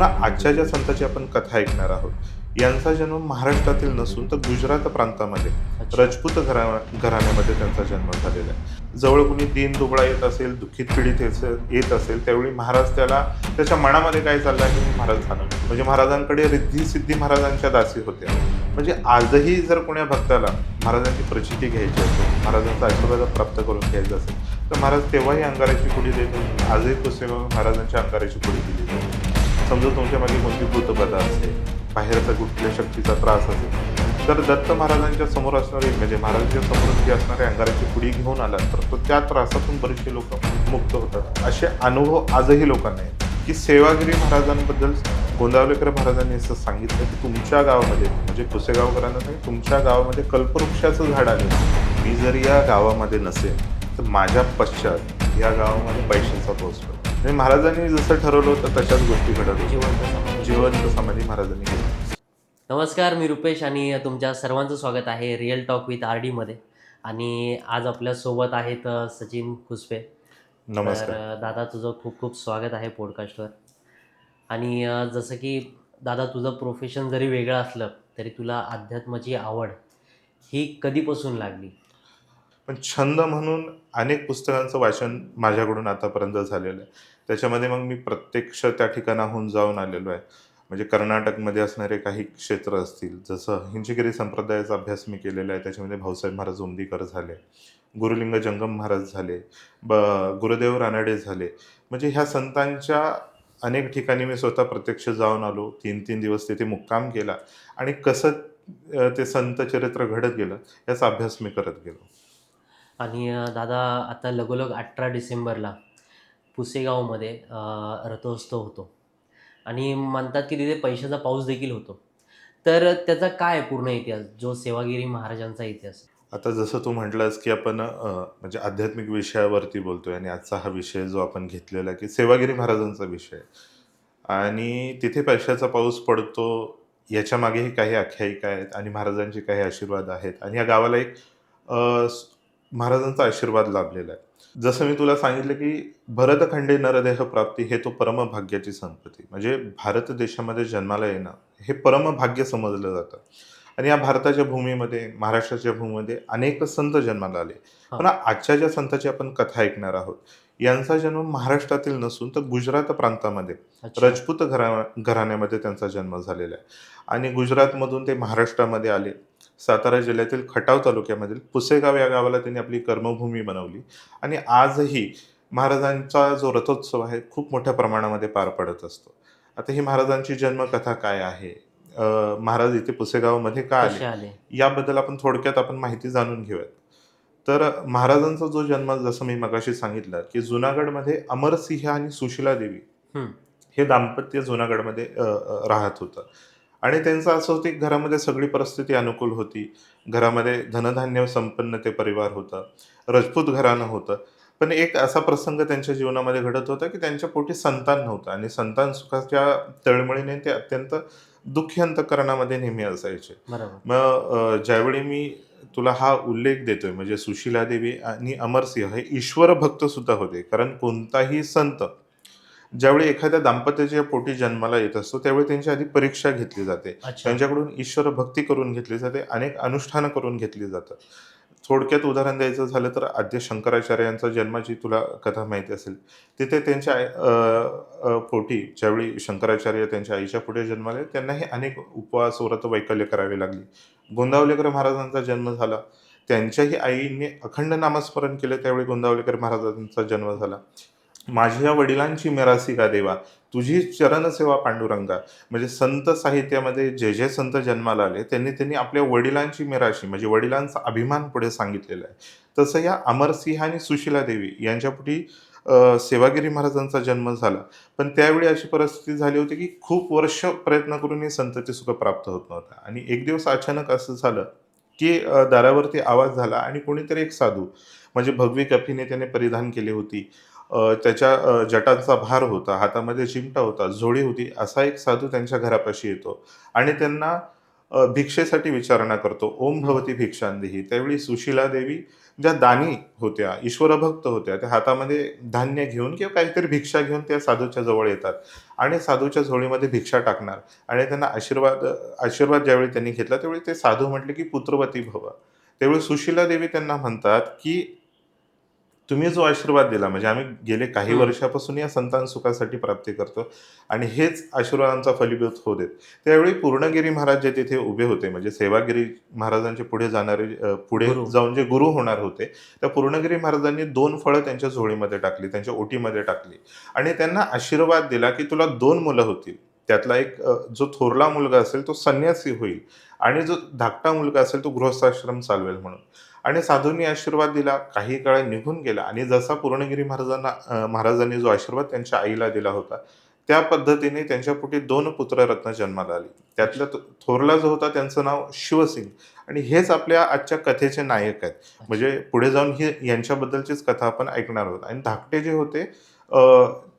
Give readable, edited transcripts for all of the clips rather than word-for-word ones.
पण आजच्या ज्या संतांची आपण कथा ऐकणार आहोत, यांचा जन्म महाराष्ट्रातील नसून तर गुजरात प्रांतामध्ये अच्छा. राजपूत घराण्यामध्ये त्यांचा जन्म झालेला आहे. जवळ कोणी दीन दुबळा येत असेल, दुःखित पीडित येत असेल, त्यावेळी महाराज त्याला त्याच्या मनामध्ये काय चाललं आहे की महाराज झालं. म्हणजे महाराजांकडे रिद्धी सिद्धी महाराजांच्या दासी होत्या. म्हणजे आजही जर कोण्या भक्ताला महाराजांची प्रचिती घ्यायची असेल, महाराजांचा आशीर्वाद प्राप्त करून घ्यायचा असेल, तर महाराज तेव्हाही अंगाराची पुडी देतो. आजही पुसेगाव महाराजांच्या अंगाराची पुडी दिली जाते. समजा तुमच्या मागे कोणती भूतबाधा असेल, बाहेरचा कुठल्या शक्तीचा त्रास असेल, तर दत्त महाराजांच्या समोर असणारी म्हणजे महाराजांच्या समोर जी असणारी अंगाराची पुडी घेऊन आला तर तो त्या त्रासातून बरेचसे लोक मुक्त होतात. असे अनुभव आजही लोकांना आहेत की सेवागिरी महाराजांबद्दल गोंदावलेकर महाराजांनी असं सांगितलं की तुमच्या गावामध्ये म्हणजे पुसेगावकरांना नाही, तुमच्या गावामध्ये कल्पवृक्षाचं झाड आले, मी जर या गावामध्ये नसेल तर माझ्या पश्चात या गावामध्ये पैशाचा पाऊस पडेल. म्हणजे महाराजांनी जसं ठरवलं होतं तशाच गोष्टी घडत होत्या. जिवंत समाधी. जिवंत समाधी महाराजांनी केली. नमस्कार, मी रुपेश आणि तुमच्या सर्वांचं स्वागत आहे रिअल टॉक विथ आर डीमध्ये. आणि आज आपल्यासोबत आहेत सचिन खुसपे. तर नमस्कार. दादा, तुझं खूप खूप स्वागत आहे पॉडकास्टवर. आणि जसं की दादा, तुझं प्रोफेशन जरी वेगळं असलं तरी तुला अध्यात्माची आवड ही कधीपासून लागली? पण छंद म्हणून अनेक पुस्तकांचं वाचन माझ्याकडून आतापर्यंत झालेलं आहे. त्याच्यामध्ये मग मी प्रत्यक्ष त्या ठिकाणाहून जाऊन आलेलो आहे. म्हणजे कर्नाटकमध्ये असणारे काही क्षेत्र असतील, जसं हिंचगिरी संप्रदायाचा अभ्यास मी केलेला आहे. त्याच्यामध्ये भाऊसाहेब महाराज उमदीकर झाले, गुरुलिंग जंगम महाराज झाले, ब गुरुदेव रानडे झाले. म्हणजे ह्या संतांच्या अनेक ठिकाणी मी स्वतः प्रत्यक्ष जाऊन आलो. 3-3 दिवस तिथे मुक्काम केला आणि कसं ते संत चरित्र घडत गेलं याचा अभ्यास मी करत गेलो. आणि दादा, आता लगोलग 18 डिसेंबरला पुसेगावमध्ये रथोत्सव होतो. आणि म्हणतात की तिथे पैशाचा पाऊस देखील होतो. तर त्याचा काय पूर्ण इतिहास, जो सेवागिरी महाराजांचा इतिहास? आता जसं तू म्हटलंस, की आपण म्हणजे आध्यात्मिक विषयावरती बोलतोय आणि आजचा हा विषय जो आपण घेतलेला की सेवागिरी महाराजांचा विषय आहे. आणि तिथे पैशाचा पाऊस पडतो, याच्यामागेही काही आख्यायिका आहेत आणि महाराजांचे काही आशीर्वाद आहेत आणि या गावाला एक महाराजांचा आशीर्वाद लाभलेला आहे. जसं मी तुला सांगितलं, की भरतखंडे नरदेह प्राप्ती हे तो परमभाग्याची संपत्ती. म्हणजे भारत देशामध्ये जन्माला येणं हे परमभाग्य समजलं जातं. आणि या भारताच्या भूमीमध्ये, महाराष्ट्राच्या भूमीमध्ये अनेक संत जन्माला आले. हां. पण आजच्या ज्या संतांची आपण कथा ऐकणार आहोत, यांचा जन्म महाराष्ट्रातील नसून तर गुजरात प्रांतामध्ये अच्छा. राजपूत घराण्यामध्ये त्यांचा जन्म झालेला आहे. आणि गुजरातमधून ते महाराष्ट्रामध्ये आले. सातारा जिल्ह्यातील खटाव तालुक्यामधील पुसेगाव या गावाला त्यांनी आपली कर्मभूमी बनवली. आणि आजही महाराजांचा जो रथोत्सव आहे खूप मोठ्या प्रमाणामध्ये पार पडत असतो. आता ही महाराजांची जन्मकथा काय आहे, महाराज इथे पुसेगावमध्ये का आले, कसे आले? याबद्दल आपण थोडक्यात माहिती जाणून घेऊयात. तर महाराजांचा जो जन्म जसं मी मगाशी सांगितलं, की जुनागडमध्ये अमरसिंह आणि सुशीला देवी हं. हे दाम्पत्य जुनागडमध्ये राहत होतं. आणि त्यांचं असं होतं की घरामध्ये सगळी परिस्थिती अनुकूल होती. घरामध्ये धनधान्य संपन्न ते परिवार होतं. राजपूत घराणं होतं. पण एक असा प्रसंग त्यांच्या जीवनामध्ये घडत होता की त्यांच्या पोटी संतान नव्हतं आणि संतान सुखाच्या तळमळीने ते अत्यंत दुःखी अंतःकरणामध्ये नेहमी असायचे. बरोबर. मग ज्यावेळी मी तुला हा उल्लेख देतोय म्हणजे सुशीला देवी आणि अमरसिंह हे ईश्वर भक्त सुद्धा होते. कारण कोणताही संत ज्यावेळी एखाद्या दाम्पत्याच्या पोटी जन्माला येत असतो त्यावेळी त्यांची आधी परीक्षा घेतली जाते. अच्छा. त्यांच्याकडून ईश्वर भक्ती करून घेतली जाते, अनेक अनुष्ठानं करून घेतली जातात. थोडक्यात उदाहरण द्यायचं झालं तर आद्य शंकराचार्यांचा जन्माची तुला कथा माहिती असेल. तिथे त्यांच्या पोटी ज्यावेळी शंकराचार्य त्यांच्या आईच्या पोटी जन्माले त्यांनाही अनेक उपवास व्रत वैकल्य करावी लागली. गोंदावलेकर महाराजांचा जन्म झाला. त्यांच्याही आईने अखंड नामस्मरण केले त्यावेळी गोंदावलेकर महाराजांचा जन्म झाला. माझ्या वडिलांची मिरासी का देवा, तुझी चरणसेवा पांडुरंगा. म्हणजे संत साहित्यामध्ये जे जे संत जन्माला आले त्यांनी त्यांनी आपल्या वडिलांची मिराशी म्हणजे वडिलांचा अभिमान पुढे सांगितलेला आहे. तसं या अमरसिंह आणि सुशीला देवी यांच्या पोटी सेवागिरी महाराजांचा जन्म झाला. पण त्यावेळी अशी परिस्थिती झाली होती की खूप वर्ष प्रयत्न करूनही संतती सुख प्राप्त होत नव्हतं. आणि एक दिवस अचानक असं झालं की दारावरती आवाज झाला आणि कोणीतरी एक साधू म्हणजे भगवी कफीने त्याने परिधान केली होती. त्याच्या जटांचा भार होता, हातामध्ये चिमटा होता, झोळी होती, असा एक साधू त्यांच्या घरापाशी येतो आणि त्यांना भिक्षेसाठी विचारणा करतो, ओम हं. भवती भिक्षांदेही. त्यावेळी सुशीला देवी ज्या दानी होत्या, ईश्वरभक्त होत्या, त्या हातामध्ये धान्य घेऊन किंवा काहीतरी भिक्षा घेऊन त्या साधूच्या जवळ येतात आणि साधूच्या झोळीमध्ये भिक्षा टाकणार आणि त्यांना आशीर्वाद ज्यावेळी त्यांनी घेतला, त्यावेळी ते साधू म्हटले, की "पुत्रवती भव." त्यावेळी सुशीला देवी त्यांना म्हणतात, की तुम्ही जो आशीर्वाद दिला म्हणजे आम्ही गेले काही हं. वर्षापासून या संतान सुखासाठी प्राप्ती करतो आणि हेच आशीर्वादांचा फलीभूत होऊ देत. त्यावेळी पूर्णगिरी महाराज जे तिथे उभे होते म्हणजे सेवागिरी महाराजांचे पुढे जाणारे पुढे गुरु. जाऊन जे गुरु होणार होते, त्या पूर्णगिरी महाराजांनी 2 फळं त्यांच्या झोळीमध्ये टाकली, त्यांच्या ओटीमध्ये टाकली आणि त्यांना आशीर्वाद दिला, की तुला 2 मुलं होतील. त्यातला एक जो थोरला मुलगा असेल तो संन्यासी होईल आणि जो धाकटा मुलगा असेल तो गृहस्थाश्रम चालवेल म्हणून. आणि साधूंनी आशीर्वाद दिला. काही काळ निघून गेला आणि जसा पूर्णगिरी महाराजांनी जो आशीर्वाद त्यांच्या आईला दिला होता, त्या पद्धतीने त्यांच्या पोटी 2 पुत्ररत्न जन्माला आली. त्यातला अच्छा. थोरला जो होता त्यांचं नाव शिवसिंग आणि हेच आपल्या आजच्या कथेचे नायक आहेत. अच्छा. म्हणजे पुढे जाऊन ही यांच्याबद्दलचीच कथा आपण ऐकणार आहोत आणि धाकटे जे होते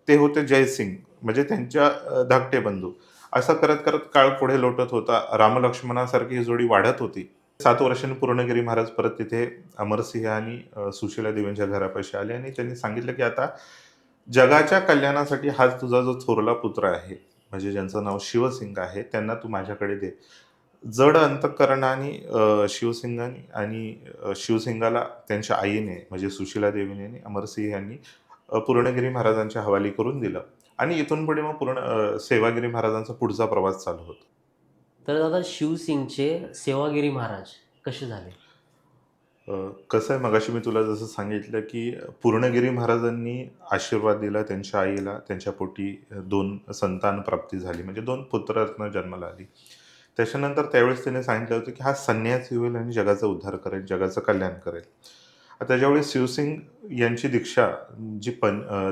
ते होते जयसिंग म्हणजे त्यांच्या धाकटे बंधू. असं करत काळ पुढे लोटत होता. रामलक्ष्मणासारखी ही जोडी वाढत होती. 7 वर्षांनी पूर्णगिरी महाराज परत तिथे अमरसिंह आणि सुशीला देवींच्या घरापाशी आले आणि त्यांनी सांगितलं, की आता जगाच्या कल्याणासाठी हा तुझा जो थोरला पुत्र आहे, म्हणजे ज्यांचं नाव शिवसिंग आहे, त्यांना तू माझ्याकडे दे. जड अंतःकरणाने शिवसिंगाने आणि शिवसिंगाला त्यांच्या आईने म्हणजे सुशीला देवीने आणि अमरसिंह यांनी पूर्णगिरी महाराजांच्या हवाली करून दिलं आणि इथून पुढे मग सेवागिरी महाराजांचा पुढचा प्रवास चालू होतो. तर दादा शिवसिंगचे सेवागिरी महाराज कसे झाले? अ, कसं आहे मगाशी मी तुला जसं सांगितलं, की पूर्णगिरी महाराजांनी आशीर्वाद दिला त्यांच्या आईला. त्यांच्या पोटी 2 संतान प्राप्ती झाली. म्हणजे 2 पुत्ररत्न जन्माला आली. त्याच्यानंतर त्यावेळेस त्याने सांगितलं होतं, की हा संन्यासी होईल आणि जगाचा उद्धार करेल, जगाचं कल्याण करेल. आता ज्यावेळी शिवसिंग यांची दीक्षा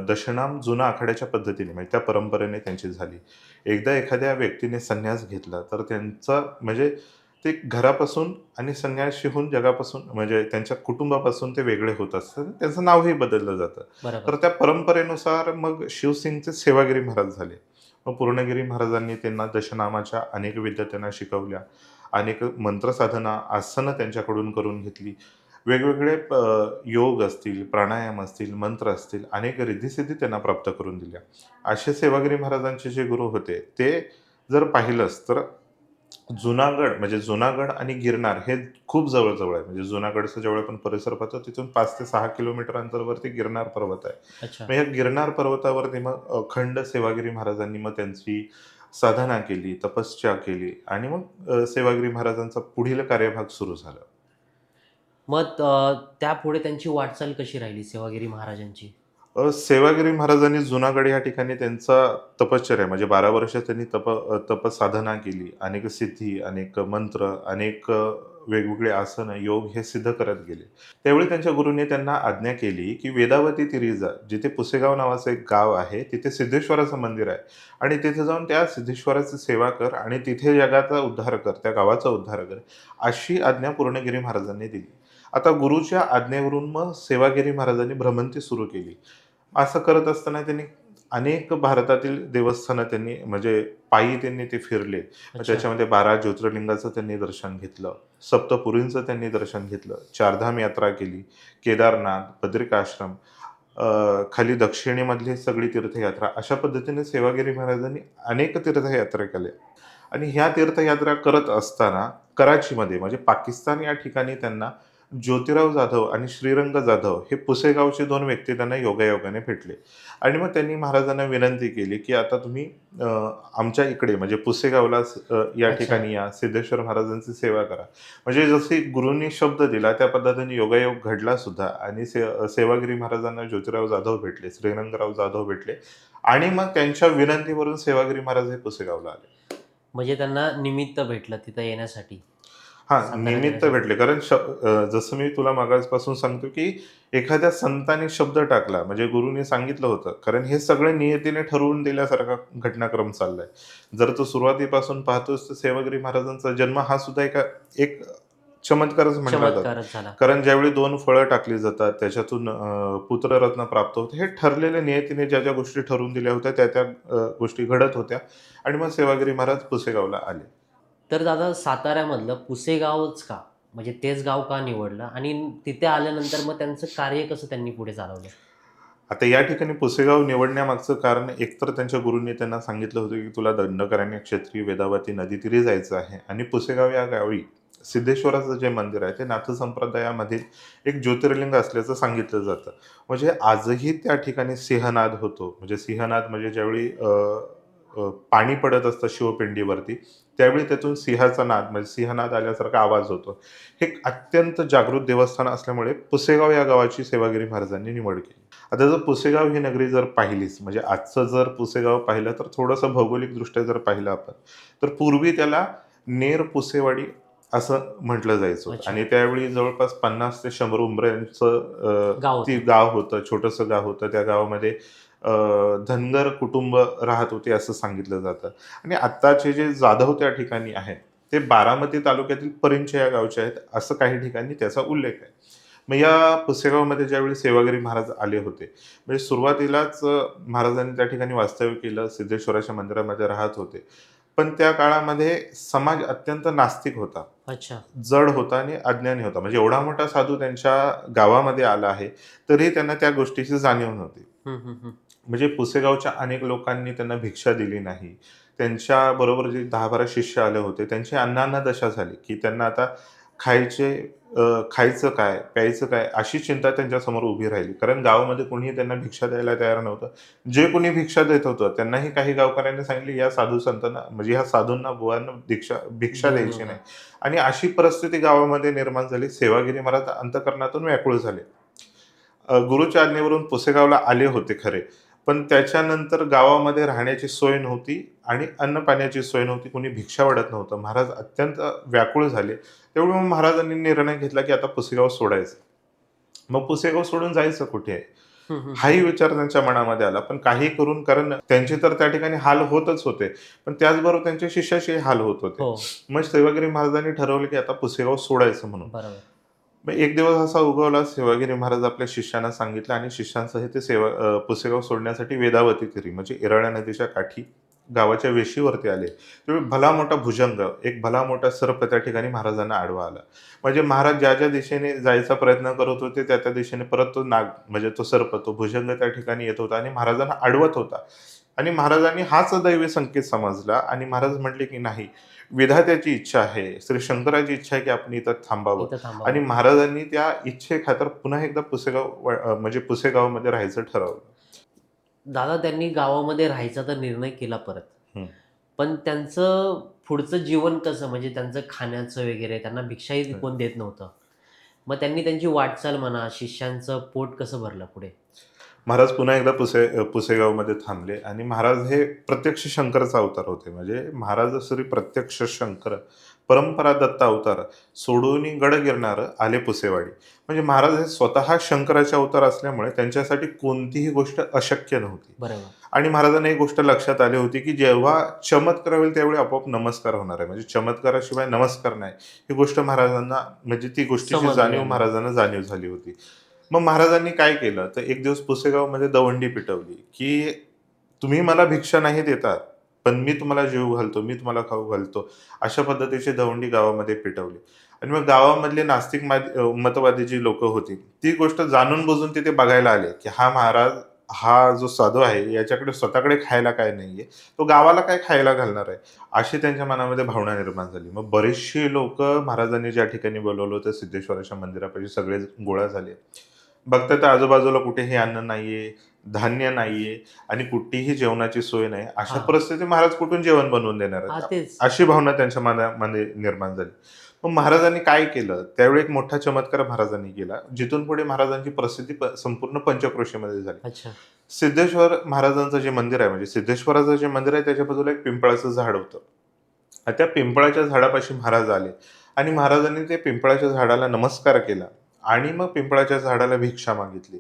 दशनाम जुना आखाड्याच्या पद्धतीने म्हणजे त्या परंपरेने त्यांची झाली. एकदा एखाद्या व्यक्तीने संन्यास घेतला, तर त्यांचा म्हणजे ते घरापासून आणि संन्याशी होऊन जगापासून म्हणजे त्यांच्या कुटुंबापासून ते वेगळे होत असतात. त्यांचं नावही बदललं जातं. तर बरोबर. त्या परंपरेनुसार मग शिवसिंगचे सेवागिरी महाराज झाले. मग पूर्णगिरी महाराजांनी त्यांना दशनामाच्या अनेक विद्या त्यांना शिकवल्या. अनेक मंत्रसाधना, आसनं त्यांच्याकडून करून घेतली. वेगवेगळे योग असतील, प्राणायाम असतील, मंत्र असतील, अनेक रिद्धी-सिद्धी त्यांना प्राप्त करून दिल्या. असे सेवागिरी महाराजांचे जे गुरु होते, ते जर पाहिलंस तर जुनागड आणि गिरनार हे खूप जवळ-जवळ आहे. म्हणजे जुनागडचा ज्यावेळी आपण परिसर पाहतो तिथून 5 ते 6 किलोमीटर अंतरावरती गिरनार पर्वत आहे. अच्छा. मग या गिरनार पर्वतावरती मग अखंड सेवागिरी महाराजांनी मग त्यांची साधना केली, तपश्चर्या केली आणि मग सेवागिरी महाराजांचा पुढील कार्यभाग सुरू झाला. मग त्यापुढे त्यांची वाटचाल कशी राहिली सेवागिरी महाराजांची? सेवागिरी महाराजांनी जुनागड या ठिकाणी त्यांचा तपश्चर्या म्हणजे 12 वर्ष त्यांनी तपसाधना केली. अनेक सिद्धी, अनेक मंत्र, अनेक वेगवेगळे आसनं, योग हे सिद्ध करत गेले. त्यावेळी त्यांच्या गुरूंनी त्यांना आज्ञा केली, की वेदावती तीरी जा. जिथे पुसेगाव नावाचं एक गाव आहे, तिथे सिद्धेश्वराचं मंदिर आहे आणि तिथे जाऊन त्या सिद्धेश्वराची सेवा कर आणि तिथे जगाचा उद्धार कर, त्या गावाचा उद्धार कर. अशी आज्ञा पूर्णगिरी महाराजांनी दिली. आता गुरुच्या आज्ञेवरून मग सेवागिरी महाराजांनी भ्रमंती सुरू केली. असं करत असताना त्यांनी अनेक भारतातील देवस्थानं त्यांनी म्हणजे पायी त्यांनी ते फिरले. मग अच्छा. त्याच्यामध्ये 12 ज्योतिर्लिंगाचं त्यांनी दर्शन घेतलं. सप्तपुरींचं त्यांनी दर्शन घेतलं. चारधाम यात्रा केली. केदारनाथ, बद्रिकाश्रम, खाली दक्षिणेमधली सगळी तीर्थयात्रा अशा पद्धतीने सेवागिरी महाराजांनी अनेक तीर्थयात्रा केल्या. आणि ह्या तीर्थयात्रा करत असताना कराचीमध्ये म्हणजे पाकिस्तान या ठिकाणी त्यांना ज्योतिराव जाधव आणि श्रीरंग जाधव हे पुसेगावचे 2 व्यक्ती त्यांना योगायोगाने भेटले. आणि मग त्यांनी महाराजांना विनंती केली, की आता तुम्ही अ, आमच्या इकडे म्हणजे पुसेगावला या अच्छा. ठिकाणी या, सिद्धेश्वर महाराजांची सेवा करा. म्हणजे जशी गुरूंनी शब्द दिला त्या पद्धतीने योगायोग घडला सुद्धा आणि सेवागिरी महाराजांना ज्योतिराव जाधव भेटले, श्रीरंगराव जाधव भेटले आणि मग त्यांच्या विनंतीवरून सेवागिरी महाराज हे पुसेगावला आले. म्हणजे त्यांना निमित्त भेटलं तिथं येण्यासाठी, हां, सातारा निमित्त देण्यासाठी. भेटले. कारण जसं मी तुला मागासपासून सांगतो, की एखाद्या संतांनी शब्द टाकला म्हणजे गुरूंनी सांगितलं होतं. कारण हे सगळं नियतीने ठरवून दिल्यासारखा घटनाक्रम चाललाय. जर तू सुरुवातीपासून पाहतोस तर सेवागिरी महाराजांचा जन्म हा सुद्धा एक चमत्कारच म्हणला जातो. चमत्कारच झाला. कारण ज्यावेळी 2 फळं टाकली जातात, त्याच्यातून पुत्ररत्न प्राप्त होतं. हे ठरलेल्या नियतीने ज्या गोष्टी ठरवून दिल्या होत्या, त्या गोष्टी घडत होत्या आणि मग सेवागिरी महाराज पुसेगावला आले. तर दादा साताऱ्यामधलं पुसेगावच का? म्हणजे तेच गाव का निवडलं आणि तिथे आल्यानंतर मग त्यांचं कार्य कसं त्यांनी पुढे चालवलं? आता या ठिकाणी पुसेगाव निवडण्यामागचं कारण एकतर त्यांच्या गुरूंनी त्यांना सांगितलं होतं की तुला दंडकारण्य क्षेत्री वेदावती नदीतीरी जायचं आहे आणि पुसेगाव या गावी सिद्धेश्वराचं जे मंदिर आहे ते नाथ संप्रदायामधील एक ज्योतिर्लिंग असल्याचं सांगितलं जातं. म्हणजे आजही त्या ठिकाणी सिंहनाद होतो. म्हणजे सिंहनाद म्हणजे ज्यावेळी पाणी पडत असतं शिवपिंडीवरती, त्यावेळी त्यातून सिंहाचा नाद म्हणजे सिंहनाद आल्यासारखा आवाज होतो. हे एक अत्यंत जागृत देवस्थान असल्यामुळे पुसेगाव या गावाची सेवागिरी महाराजांनी निवड केली. आता जर पुसेगाव ही नगरी जर पाहिलीच, म्हणजे आजचं जर पुसेगाव पाहिलं तर थोडंसं भौगोलिकदृष्ट्या जर पाहिलं आपण, तर पूर्वी त्याला नेर पुसेवाडी असं म्हटलं जायचं होतं अच्छा. आणि त्यावेळी जवळपास 50 ते 100 उंबऱ्यांचं गाव ती होतं. गाव होतं, छोटंसं गाव होतं. त्या गावामध्ये धनगर कुटुंब राहत होते असं सांगितलं जातं आणि आत्ताचे जे जाधव त्या ठिकाणी आहेत, ते बारामती तालुक्यातील परिंचे या गावचे आहेत, असं काही ठिकाणी त्याचा उल्लेख आहे. मग या पुसेगावमध्ये ज्यावेळी सेवागिरी महाराज आले होते, म्हणजे सुरुवातीलाच महाराजांनी त्या ठिकाणी वास्तव्य केलं, सिद्धेश्वराच्या मंदिरामध्ये राहत होते. पण त्या काळामध्ये समाज अत्यंत नास्तिक होता, अच्छा. जड होता आणि अज्ञानी होता. म्हणजे एवढा मोठा साधू त्यांच्या गावामध्ये आला आहे, तरीही त्यांना त्या गोष्टीची जाणीव नव्हती. हं, हं, हं. म्हणजे पुसेगावच्या अनेक लोकांनी त्यांना भिक्षा दिली नाही. त्यांच्याबरोबर जे 10-12 शिष्य आले होते, त्यांची अन्न दशा झाली, की त्यांना आता खायचे खायचं काय, प्यायचं काय, अशी चिंता त्यांच्यासमोर उभी राहिली. कारण गावामध्ये कोणीही त्यांना भिक्षा द्यायला तयार नव्हतं. जे कोणी भिक्षा देत होतं, त्यांनाही काही गावकऱ्यांनी सांगितले, "या साधू संतांना म्हणजे ह्या साधूंना, बुवांना भिक्षा देऊ द्यायची नका. नाही." आणि अशी परिस्थिती गावामध्ये निर्माण झाली. सेवागिरी महाराज अंतःकरणातून व्याकुळ झाले. गुरुच्या आज्ञेवरून पुसेगावला आले होते खरे. पण त्याच्यानंतर गावामध्ये राहण्याची सोय नव्हती आणि अन्न-पाण्याची सोय नव्हती. कोणी भिक्षा वाढत नव्हतं. महाराज अत्यंत व्याकुळ झाले. त्यामुळे मग महाराजांनी निर्णय घेतला, की आता पुसेगाव सोडायचं. मग पुसेगाव सोडून जायचं कुठे? हं, हं, हं. हाही विचार त्यांच्या मनामध्ये आला. पण काही करून कारण त्यांचे तर त्या ठिकाणी हाल होतच होते. पण त्याचबरोबर त्यांच्या शिष्याचेही हाल होत होते. हो. मग सेवागिरी महाराजांनी ठरवलं, की आता पुसेगाव सोडायचं म्हणून. बरोबर. मग एक दिवस असा उगवला, सेवागिरी महाराज आपल्या शिष्यांना सांगितलं आणि शिष्यांसहित ते पुसेगाव सोडण्यासाठी वेदावती तीरी म्हणजे येरळा नदीच्या काठी गावाच्या वेशीवरती आले. त्यावेळी भला मोठा भुजंग, एक भला मोठा सर्प त्या ठिकाणी महाराजांना आडवा आला. म्हणजे महाराज ज्या दिशेने जायचा प्रयत्न करत होते, त्या दिशेने परत तो नाग म्हणजे तो सर्प, तो भुजंग त्या ठिकाणी येत होता आणि महाराजांना अडवत होता. आणि महाराजांनी हाच दैवी संकेत समजला आणि महाराज म्हटले, की नाही, विधात्याची इच्छा आहे, श्री शंकराची इच्छा आहे, की आपण इथं थांबावं. इथं आणि थांबावं. महाराजांनी त्या इच्छेखातर पुन्हा एकदा म्हणजे पुसेगावमध्ये राहायचं ठरवलं. दादा त्यांनी गावामध्ये राहायचा तर निर्णय केला परत. हं. पण त्यांचं पुढचं जीवन कसं म्हणजे त्यांचं खाण्याचं वगैरे त्यांना भिक्षाही हं. कोण देत नव्हतं. मग त्यांनी त्यांची वाटचाल म्हणा, शिष्यांचं पोट कसं भरलं पुढे? महाराज पुन्हा एकदा पुसेगावमध्ये थांबले आणि महाराज हे प्रत्यक्ष शंकराचा अवतार होते. म्हणजे महाराज श्री प्रत्यक्ष शंकर, परंपरा दत्त अवतार, सोडून गड गिरणारं आले पुसेवाडी. म्हणजे महाराज हे स्वतः शंकराचे अवतार असल्यामुळे त्यांच्यासाठी कोणतीही गोष्ट अशक्य नव्हती. बरोबर. आणि महाराजांना एक गोष्ट लक्षात आली होती, की जेव्हा चमत्कार होईल त्यावेळी आपोआप नमस्कार होणार आहे. म्हणजे चमत्काराशिवाय नमस्कार नाही. ही गोष्ट महाराजांना म्हणजे ती गोष्टीची समजलं जाणीव त्यांना. महाराजांना जाणीव झाली होती. मग महाराजांनी काय केलं, तर एक दिवस पुसेगावमध्ये दवंडी पिटवली, की तुम्ही मला भिक्षा नाही देता, पण मी तुम्हाला जेवू घालतो, मी तुम्हाला खाऊ घालतो. अशा पद्धतीची दवंडी गावामध्ये पेटवली. आणि मग गावामधले नास्तिक मतवादी जी लोकं होती, ती गोष्ट जाणून-बुजून तिथे बघायला आले, की हा महाराज, हा जो साधू आहे, याच्याकडे स्वतःकडे खायला काय नाहीये, तो गावाला काय खायला घालणार आहे? अशी त्यांच्या मनामध्ये भावना निर्माण झाली. मग बरेचशी लोकं महाराजांनी ज्या ठिकाणी बोलावलं होतं सिद्धेश्वराच्या मंदिरापाशी सगळे गोळा झाले. बघतात तर आजूबाजूला कुठेही अन्न नाहीये, धान्य नाहीये आणि कुठलीही जेवणाची सोय नाही. अशा हां. परिस्थितीत महाराज कुठून जेवण बनवून देणार हां, आहेत? तेच. अशी भावना त्यांच्या मनामध्ये निर्माण झाली. मग महाराजांनी काय केलं? त्यावेळी एक मोठा चमत्कार महाराजांनी केला. जिथून पुढे महाराजांची प्रसिद्धी संपूर्ण पंचक्रोशीमध्ये झाली. अच्छा. सिद्धेश्वर महाराजांचं जे मंदिर आहे, म्हणजे सिद्धेश्वराचं जे मंदिर आहे, त्याच्या बाजूला एक पिंपळाचं झाड होतं. आणि त्या पिंपळाच्या झाडापाशी महाराज आले आणि महाराजांनी त्या पिंपळाच्या झाडाला नमस्कार केला आणि मग पिंपळाच्या झाडाला भिक्षा मागितली.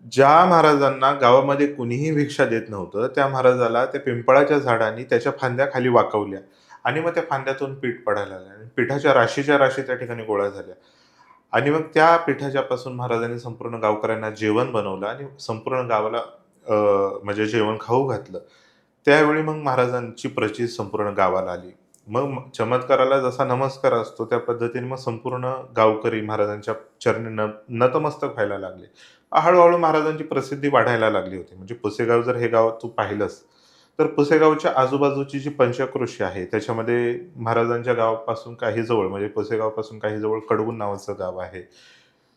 ज्या महाराजांना गावामध्ये कुणीही भिक्षा देत नव्हतं, त्या महाराजाला त्या पिंपळाच्या झाडाने त्याच्या फांद्या खाली वाकवल्या आणि मग त्या फांद्यातून पीठ पडायला लागलं आणि पिठाच्या राशीच्या राशी त्या ठिकाणी गोळा झाल्या. आणि मग त्या पिठाच्यापासून महाराजांनी संपूर्ण गावकऱ्यांना जेवण बनवलं आणि संपूर्ण गावाला म्हणजे जेवण खाऊ घातलं. त्यावेळी मग महाराजांची प्रचिती संपूर्ण गावाला आली. मग चमत्काराला जसा नमस्कार असतो त्या पद्धतीने मग संपूर्ण गावकरी महाराजांच्या चरणी नतमस्तक व्हायला लागले. हळू-हळू महाराजांची प्रसिद्धी वाढायला लागली होती. म्हणजे पुसेगाव जर हे गाव तू पाहिलंस, तर पुसेगावच्या आजूबाजूची जी पंचक्रोशी आहे, त्याच्यामध्ये महाराजांच्या गावापासून काही जवळ म्हणजे पुसेगावपासून काही जवळ कडगुण नावाचं गाव आहे.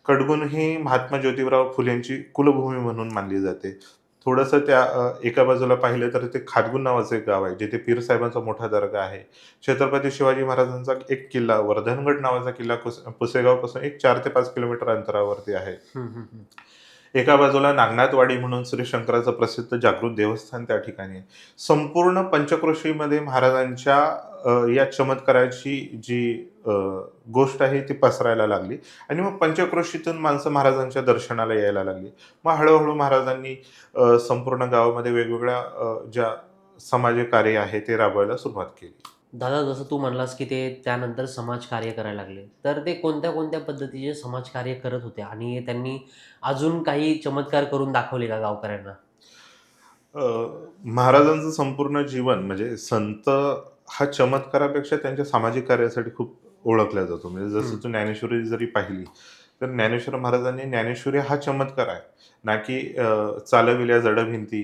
कडगुण ही महात्मा ज्योतिराव फुलेंची कुलभूमी म्हणून मानली जाते. थोडंसं त्या एका बाजूला पाहिलं तर ते खातगुण नावाचं एक गाव आहे, जिथे पीर साहेबांचा मोठा दर्गा आहे. छत्रपती शिवाजी महाराजांचा एक किल्ला वर्धनगड नावाचा किल्ला पुसेगावपासून एक 4 ते 5 किलोमीटर अंतरावरती आहे. हं, हं, हं. एका बाजूला नागनाथवाडी म्हणून श्री शंकराचं प्रसिद्ध जागृत देवस्थान त्या ठिकाणी आहे. संपूर्ण पंचक्रोशीमध्ये महाराजांच्या या चमत्काराची जी अ, गोष्ट आहे ती पसरायला लागली आणि मग पंचक्रोशीतून माणसं महाराजांच्या दर्शनाला यायला लागली. मग हळू महाराजांनी संपूर्ण गावामध्ये वेगवेगळ्या ज्या समाज कार्य आहे ते राबवायला सुरुवात केली. दादा जसं तू म्हणलास, की ते त्यानंतर समाजकार्य करायला लागले. तर ते कोणत्या-कोणत्या पद्धतीचे समाजकार्य करत होते आणि त्यांनी अजून काही चमत्कार करून दाखवले का गावकऱ्यांना? अ, महाराजांचं संपूर्ण जीवन म्हणजे संत हा चमत्कारापेक्षा त्यांच्या सामाजिक कार्यासाठी खूप ओळखला जातो. म्हणजे जसं हं. तू ज्ञानेश्वरी जरी पाहिली, तर ज्ञानेश्वर महाराजांनी ज्ञानेश्वरी हा चमत्कार आहे. ना की चालविल्या जड भिंती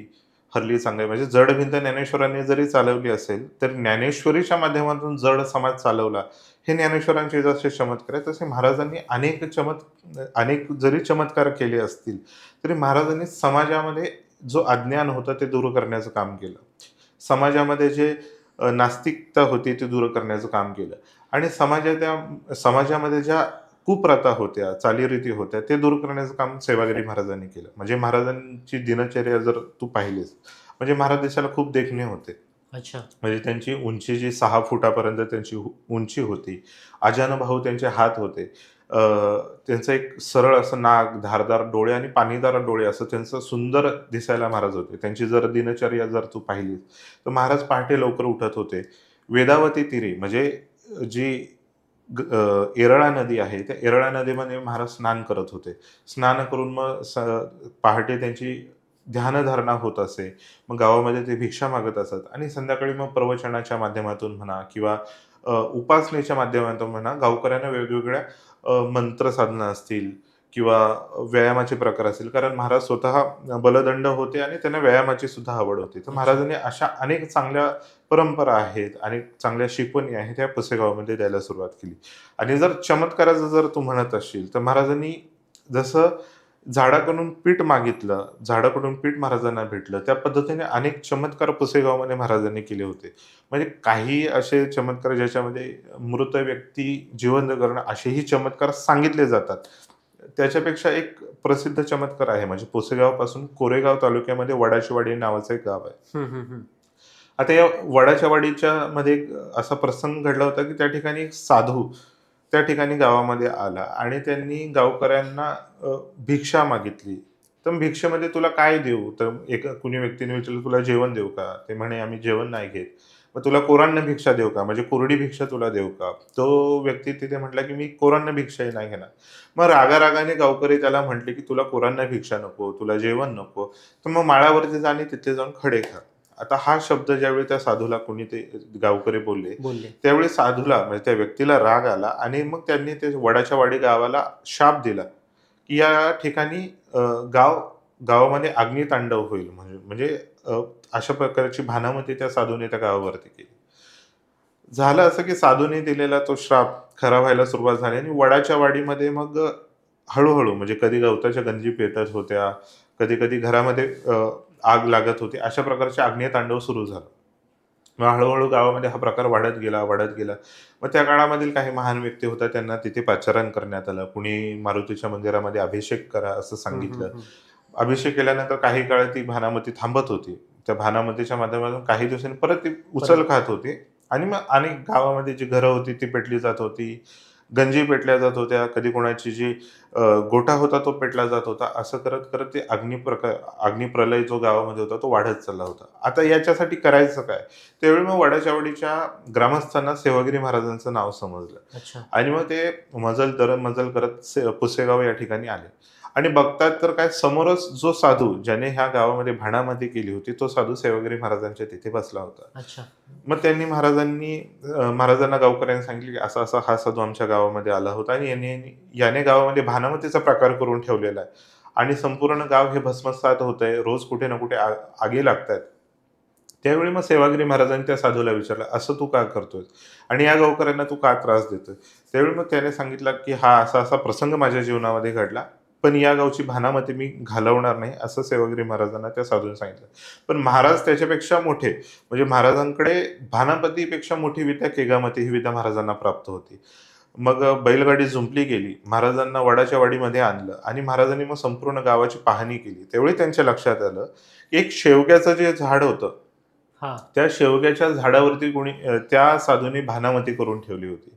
हरली चांगली. म्हणजे जड भिंत ज्ञानेश्वरांनी जरी चालवली असेल, तर ज्ञानेश्वरीच्या माध्यमातून जड समाज चालवला. हे ज्ञानेश्वरांचे जसे चमत्कार आहेत, तसे महाराजांनी अनेक जरी चमत्कार केले असतील, तरी महाराजांनी समाजामध्ये जो अज्ञान होतं ते दूर करण्याचं काम केलं. समाजामध्ये जे नास्तिकता होती ती दूर करण्याचं काम केलं आणि समाजामध्ये ज्या कुप्रथा होत्या, चालीरीती होत्या, ते दूर करण्याचं काम सेवागिरी महाराजांनी केलं. म्हणजे महाराजांची दिनचर्या जर तू पाहिलीस, म्हणजे महाराज देशाला खूप देखणे होते. अच्छा. म्हणजे त्यांची उंची जी 6 फुटापर्यंत त्यांची उंची होती. आजानुभाऊ त्यांचे हात होते. अ, त्यांचं एक सरळ असं नाक, धारदार डोळे आणि पाणीदार डोळे असं त्यांचं सुंदर दिसायला महाराज होते. त्यांची जर दिनचर्या जर तू पाहिलीस, तर महाराज पहाटे लवकर उठत होते. वेदावती तीरी म्हणजे जी येरळा नदी आहे, त्या येरळा नदीमध्ये महाराज स्नान करत होते. स्नान करून मग पहाटे त्यांची ध्यानधारणा होत असे. मग गावामध्ये ते भिक्षा मागत असत आणि संध्याकाळी मग प्रवचनाच्या माध्यमातून म्हणा किंवा उपासनेच्या माध्यमातून म्हणा, गावकऱ्यांना वेगवेगळ्या मंत्र साधना असतील किंवा व्यायामाचे प्रकार असतील. कारण महाराज स्वतः बलदंड होते आणि त्यांना व्यायामाची सुद्धा आवड होती. तर अच्छा. महाराजांनी अशा अनेक चांगल्या परंपरा आहेत, अनेक चांगल्या शिकवणी आहेत, त्या पुसेगावामध्ये द्यायला सुरुवात केली. आणि जर चमत्काराचं जर तू म्हणत असशील, तर महाराजांनी जसं झाडाकडून पीठ मागितलं, झाडाकडून पीठ महाराजांना भेटलं, त्या पद्धतीने अनेक चमत्कार पुसेगावमध्ये महाराजांनी केले होते. म्हणजे काही असे चमत्कार ज्याच्यामध्ये मृत व्यक्ती जिवंत करणं असेही चमत्कार सांगितले जातात. त्याच्यापेक्षा एक प्रसिद्ध चमत्कार आहे म्हणजे पुसेगावपासून कोरेगाव तालुक्यामध्ये वडाची वाडी नावाचं एक गाव आहे. हं, हं, हं. आता या वडाच्या वाडीच्या मध्ये एक असा प्रसंग घडला होता, की त्या ठिकाणी एक साधू त्या ठिकाणी गावामध्ये आला आणि त्यांनी गावकऱ्यांना भिक्षा मागितली. तर भिक्षेमध्ये तुला काय देऊ? तर एका कुणी व्यक्तीने विचारलं, "तुला जेवण देऊ का?" ते म्हणे, "आम्ही जेवण नाही घेत." "मग तुला कोरान्न भिक्षा देऊ का? म्हणजे कोरडी भिक्षा तुला देऊ का?" तो व्यक्ती तिथे म्हटला, की "मी कोरान्न भिक्षाही नाही घेणार." मग रागारागाने गावकरी त्याला म्हटले, की "तुला कोरान्न भिक्षा नको, तुला जेवण नको, तर मग माळावरती जा आणि तिथे जाऊन खडे खा." आता हा शब्द ज्यावेळी त्या साधूला कोणी ते गावकरी बोलले, बोलले. त्यावेळी साधूला म्हणजे त्या व्यक्तीला राग आला आणि मग त्यांनी ते वडाच्या वाडी गावाला शाप दिला, की या ठिकाणी अ, गाव गावामध्ये अग्नितांडव होईल म्हणजे म्हणजे अ, अशा प्रकारची भानामती त्या साधूने त्या गावावरती केली. झालं असं की साधूने दिलेला तो श्राप खरा व्हायला सुरुवात झाली आणि वडाच्या वाडीमध्ये मग हळू म्हणजे कधी गवताच्या गंजी पेटत होत्या, कधी-कधी घरामध्ये आग लागत होती. अशा प्रकारचे अग्नितांडव सुरू झालं. मग हळू गावामध्ये हा प्रकार वाढत गेला. मग त्या काळामधील काही महान व्यक्ती होत्या त्यांना तिथे पाचारण करण्यात आलं. कुणी मारुतीच्या मंदिरामध्ये अभिषेक करा असं हं, हं, सांगितलं. हं. अभिषेक केल्यानंतर काही काळ ती भानामती थांबत होती. त्या भानामतीच्या माध्यमातून काही दिवसांनी परत ती उचल परत. खात होती आणि मग अनेक गावामध्ये जी घरं होती ती पेटली जात होती. गंजी पेटल्या जात होत्या. कधी कोणाची जी गोठा होता तो पेटला जात होता. असं करत ते अग्निप्रलय जो गावामध्ये होता तो वाढत चालला होता. आता याच्यासाठी करायचं काय? त्यावेळी मग वडाच्या ग्रामस्थांना सेवागिरी महाराजांचं नाव समजलं अच्छा. आणि मग ते मजल दरमजल करत पुसेगाव या ठिकाणी आले. आणि बघतात तर काय समोरच जो साधू ज्याने ह्या गावामध्ये भाणामती केली होती तो साधू सेवागिरी महाराजांच्या तिथे बसला होता. अच्छा. मग त्यांनी महाराजांना गावकऱ्यांनी सांगितले की असा असा हा साधू आमच्या गावामध्ये आला होता आणि याने गावामध्ये भानामतीचा प्रकार करून ठेवलेला आहे आणि संपूर्ण गाव हे भस्मसात होत आहे. रोज कुठे ना कुठे आगी लागतायत. त्यावेळी मग सेवागिरी महाराजांनी त्या साधूला विचारलं, "असं तू का करतोय? आणि या गावकऱ्यांना तू का त्रास देतोय?" त्यावेळी मग त्याने सांगितलं, की "हा असा-असा प्रसंग माझ्या जीवनामध्ये घडला. पण या गावची भानामती मी घालवणार नाही." असं सेवागिरी महाराजांना त्या साधूने सांगितलं. पण महाराज त्याच्यापेक्षा मोठे, म्हणजे महाराजांकडे भानामतीपेक्षा मोठी विद्या केगामती ही विद्या महाराजांना प्राप्त होती. मग बैलगाडी जुंपली गेली. महाराजांना वडाच्या वाडीमध्ये आणलं आणि महाराजांनी मग संपूर्ण गावाची पाहणी केली. त्यावेळी त्यांच्या लक्षात आलं, की एक शेवग्याचं जे झाड होतं, हां. त्या शेवग्याच्या झाडावरती त्या साधूने भानामती करून ठेवली होती.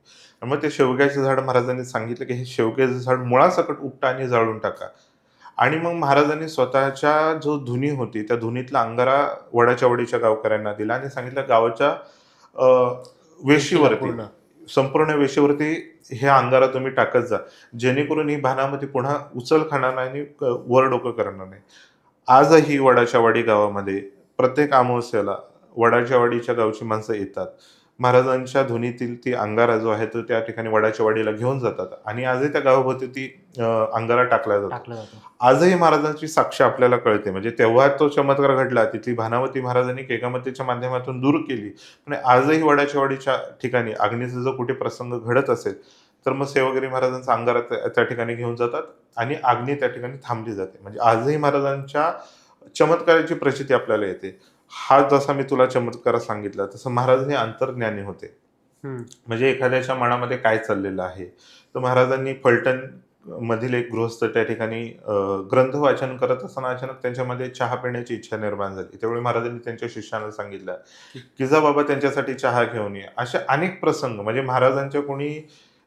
आणि मग ते शेवग्याचं झाड महाराजांनी सांगितलं, की हे शेवग्याचं झाड मुळासकट उपटा आणि जाळून टाका. आणि मग महाराजांनी स्वतःच्या जो धुनी होती, त्या धुनीतला अंगारा वडाच्या वाडीच्या गावकऱ्यांना दिला आणि सांगितलं गावाच्या अ, वेशीला वेशीवरती, पूर्ण. संपूर्ण वेशीवरती हे अंगारा तुम्ही टाकत जा. जेणेकरून ही भानामती पुन्हा उचल खाणार नाही आणि वर डोकं करणार नाही. आजही वडाच्या वाडी गावामध्ये प्रत्येक अमावास्येला वडाच्या वाडीच्या गावची माणसं येतात. महाराजांच्या धुनीतील ती अंगारा जो आहे तो त्या ठिकाणी वडाच्या वाडीला घेऊन जातात आणि आजही त्या गावाभोवती ती अंगारा टाकला जातो. टाकलं जातं. आजही महाराजांची साक्ष आपल्याला कळते. म्हणजे तेव्हा तो चमत्कार घडला, तिथली भानामती महाराजांनी केगामतीच्या माध्यमातून दूर केली. पण आजही वडाच्या वाडीच्या ठिकाणी अग्नीचा जो कुठे प्रसंग घडत असेल, तर मग सेवागिरी महाराजांचा अंगारा त्या ठिकाणी घेऊन जातात आणि अग्नी त्या ठिकाणी थांबली जाते. म्हणजे आजही महाराजांच्या चमत्काराची प्रचिती आपल्याला येते. हा जसा मी तुला चमत्कार सांगितला, तसं महाराज हे अंतर्ज्ञानी होते. हं. म्हणजे एखाद्याच्या मनामध्ये काय चाललेलं आहे. तर महाराजांनी फलटण मधील एक गृहस्थ त्या ठिकाणी ग्रंथ वाचन करत असताना अचानक त्यांच्यामध्ये चहा पिण्याची इच्छा निर्माण झाली. त्यावेळी महाराजांनी त्यांच्या शिष्याला सांगितलं, की "जा बाबा त्यांच्यासाठी चहा घेऊन ये." असे अनेक प्रसंग म्हणजे महाराजांच्या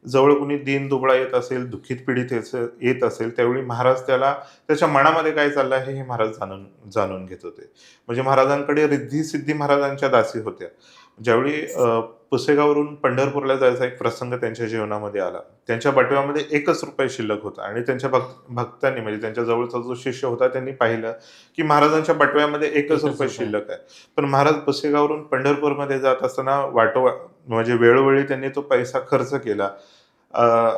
जवळ कोणी दीन-दुबळा येत असेल, दुःखित पीडित येत असेल, त्यावेळी महाराज त्याच्या मनामध्ये काय चाललं आहे हे महाराज जाणून जाणून घेत होते. म्हणजे महाराजांकडे रिद्धी-सिद्धी महाराजांच्या दासी होत्या. ज्यावेळी पुसेगाववरून पंढरपूरला जायचा एक प्रसंग त्यांच्या जीवनामध्ये आला. त्यांच्या बटव्यामध्ये ₹1 शिल्लक होता आणि त्यांच्या भक्तांनी म्हणजे त्यांच्या जवळचा जो शिष्य होता त्यांनी पाहिलं, की महाराजांच्या बटव्यामध्ये ₹1 ₹1 शिल्लक आहे. पण महाराज पुसेगाववरून पंढरपूरमध्ये जात असताना म्हणजे वेळोवेळी त्यांनी तो पैसा खर्च केला.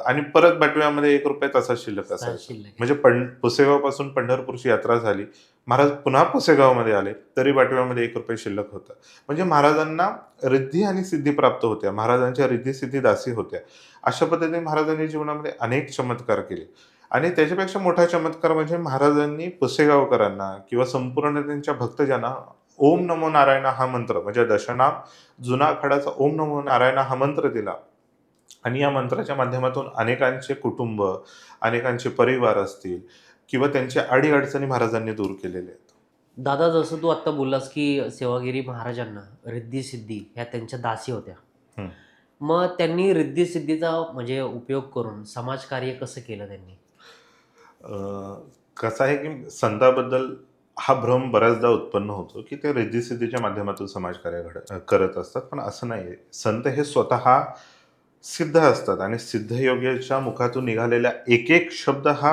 आणि परत बटव्यामध्ये ₹1 तसाच शिल्लक असायचा. शिल्लक आहे. म्हणजे पुसेगावपासून पंढरपूरची यात्रा झाली. महाराज पुन्हा पुसेगावमध्ये आले, तरी बटव्यामध्ये ₹1 शिल्लक होता. म्हणजे महाराजांना रिद्धी आणि सिद्धी प्राप्त होत्या. महाराजांच्या रिद्धी-सिद्धी दासी होत्या. अशा पद्धतीने महाराजांनी जीवनामध्ये अनेक चमत्कार केले. आणि त्याच्यापेक्षा मोठा चमत्कार म्हणजे महाराजांनी पुसेगावकरांना किंवा संपूर्ण त्यांच्या भक्तजना ओम नमो नारायण हा मंत्र म्हणजे दशनाम जुना आखाडाचा ओम नमो नारायण हा मंत्र दिला. आणि या मंत्राच्या माध्यमातून अनेकांचे कुटुंब, अनेकांचे परिवार असतील किंवा त्यांच्या अडी-अडचणी महाराजांनी दूर केलेल्या आहेत. दादा, जसं तू आत्ता बोललास, की सेवागिरी महाराजांना रिद्धी-सिद्धी ह्या त्यांच्या दासी होत्या. हं. मग त्यांनी रिद्धी-सिद्धीचा म्हणजे उपयोग करून समाजकार्य कसं केलं त्यांनी? अ, कसं आहे की संताबद्दल हा भ्रम बऱ्याचदा उत्पन्न होतो, की ते रिद्धी-सिद्धीच्या माध्यमातून समाजकार्य करत असतात. पण असं नाहीये. संत हे स्वतः सिद्ध असतात आणि सिद्धयोगीच्या मुखातून निघालेला एक-एक शब्द हा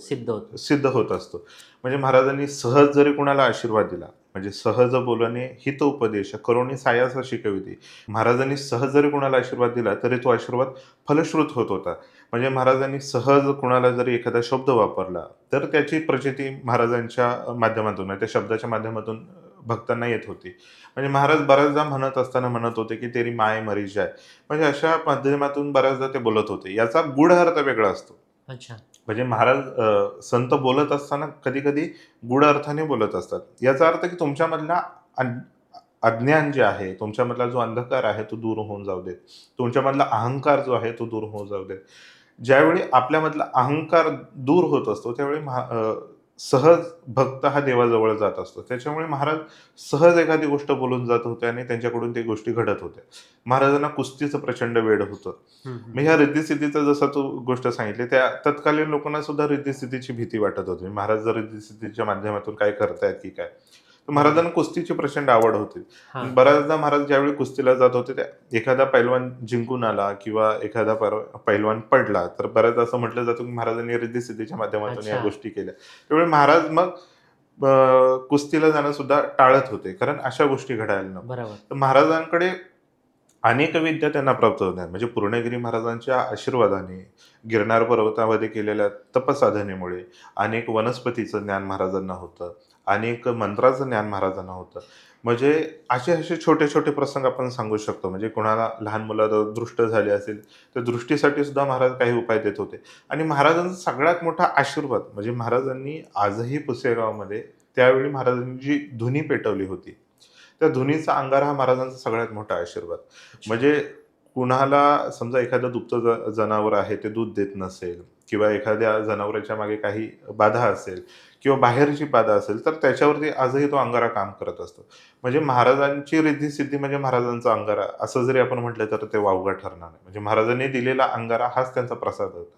सिद्ध होतं. सिद्ध होत असतो. म्हणजे महाराजांनी सहज जरी कुणाला आशीर्वाद दिला, म्हणजे सहज बोलणे हितोपदेश करुणी सायास शिकविते. महाराजांनी सहज जरी कुणाला आशीर्वाद दिला, तरी तो आशीर्वाद फलश्रुत होत होता. म्हणजे महाराजांनी सहज कुणाला जरी एखादा शब्द वापरला, तर त्याची प्रचिती महाराजांच्या माध्यमातून, म्हणजे त्या शब्दाच्या माध्यमातून भक्तांना येत होती. म्हणजे महाराज बऱ्याचदा म्हणत असताना म्हणत होते, की "तेरी माय मरी जाय." म्हणजे अशा माध्यमातून बऱ्याचदा ते बोलत होते. याचा गूढ अर्थ वेगळा असतो. अच्छा. म्हणजे महाराज संत बोलत असताना कधी-कधी गूढ अर्थाने बोलत असतात. याचा अर्थ की तुमच्यामधला अज्ञान जे आहे, तुमच्यामधला जो अंधकार आहे तो दूर होऊन जाऊ देत. तुमच्यामधला अहंकार जो आहे तो दूर होऊन जाऊ देत. ज्यावेळी आपल्यामधला अहंकार दूर होत असतो, त्यावेळी सहज भक्त हा देवाजवळ जात असतो. त्याच्यामुळे महाराज सहज एखादी गोष्ट बोलून जात होते आणि त्यांच्याकडून ते गोष्टी घडत होत्या. महाराजांना कुस्तीचं प्रचंड वेड होतं. हं, मग हं. ह्या रिद्धी-सिद्धीचं जसं तू गोष्ट सांगितली, त्या तत्कालीन लोकांना सुद्धा रिद्धी-सिद्धीची भीती वाटत होती. महाराज जर रिद्धी-सिद्धीच्या माध्यमातून काय करतायत की काय? तर महाराजांना कुस्तीची प्रचंड आवड होती. हां. बऱ्याचदा महाराज ज्यावेळी कुस्तीला जात होते, त्या एखादा पैलवान जिंकून आला किंवा एखादा पैलवान पडला, तर बऱ्याचदा असं म्हटलं जातं की महाराजांनी रिद्धी-सिद्धीच्या माध्यमातून या अच्छा. गोष्टी केल्या. त्यामुळे महाराज मग कुस्तीला जाणं सुद्धा टाळत होते, कारण अशा गोष्टी घडायला नको. बरोबर. तर महाराजांकडे अनेक विद्या त्यांना प्राप्त होत्या. म्हणजे पूर्णगिरी महाराजांच्या आशीर्वादाने, गिरनार पर्वतामध्ये केलेल्या तपसाधनेमुळे अनेक वनस्पतीचं ज्ञान महाराजांना होतं. अनेक मंत्राचं ज्ञान महाराजांना होतं. म्हणजे असे छोटे-छोटे प्रसंग आपण सांगू शकतो. म्हणजे कोणाला लहान मुलं दृष्ट झाले असेल, तर दृष्टीसाठी सुद्धा महाराज काही उपाय देत होते. आणि महाराजांचा सगळ्यात मोठा आशीर्वाद म्हणजे महाराजांनी आजही पुसेगावमध्ये त्यावेळी महाराजांनी जी धुनी पेटवली होती, त्या धुनीचा अंगारा हा महाराजांचा सगळ्यात मोठा आशीर्वाद. अच्छा. म्हणजे कुणाला समजा एखादं दुभतं जनावर आहे ते दूध देत नसेल किंवा एखाद्या जनावराच्या मागे काही बाधा असेल किंवा बाहेरची बाधा असेल, तर त्याच्यावरती आजही तो अंगारा काम करत असतो. म्हणजे महाराजांची रिद्धी-सिद्धी म्हणजे महाराजांचा अंगारा असं जरी आपण म्हटलं तर ते वावगं ठरणार नाही. म्हणजे महाराजांनी दिलेला अंगारा हाच त्यांचा प्रसाद होता.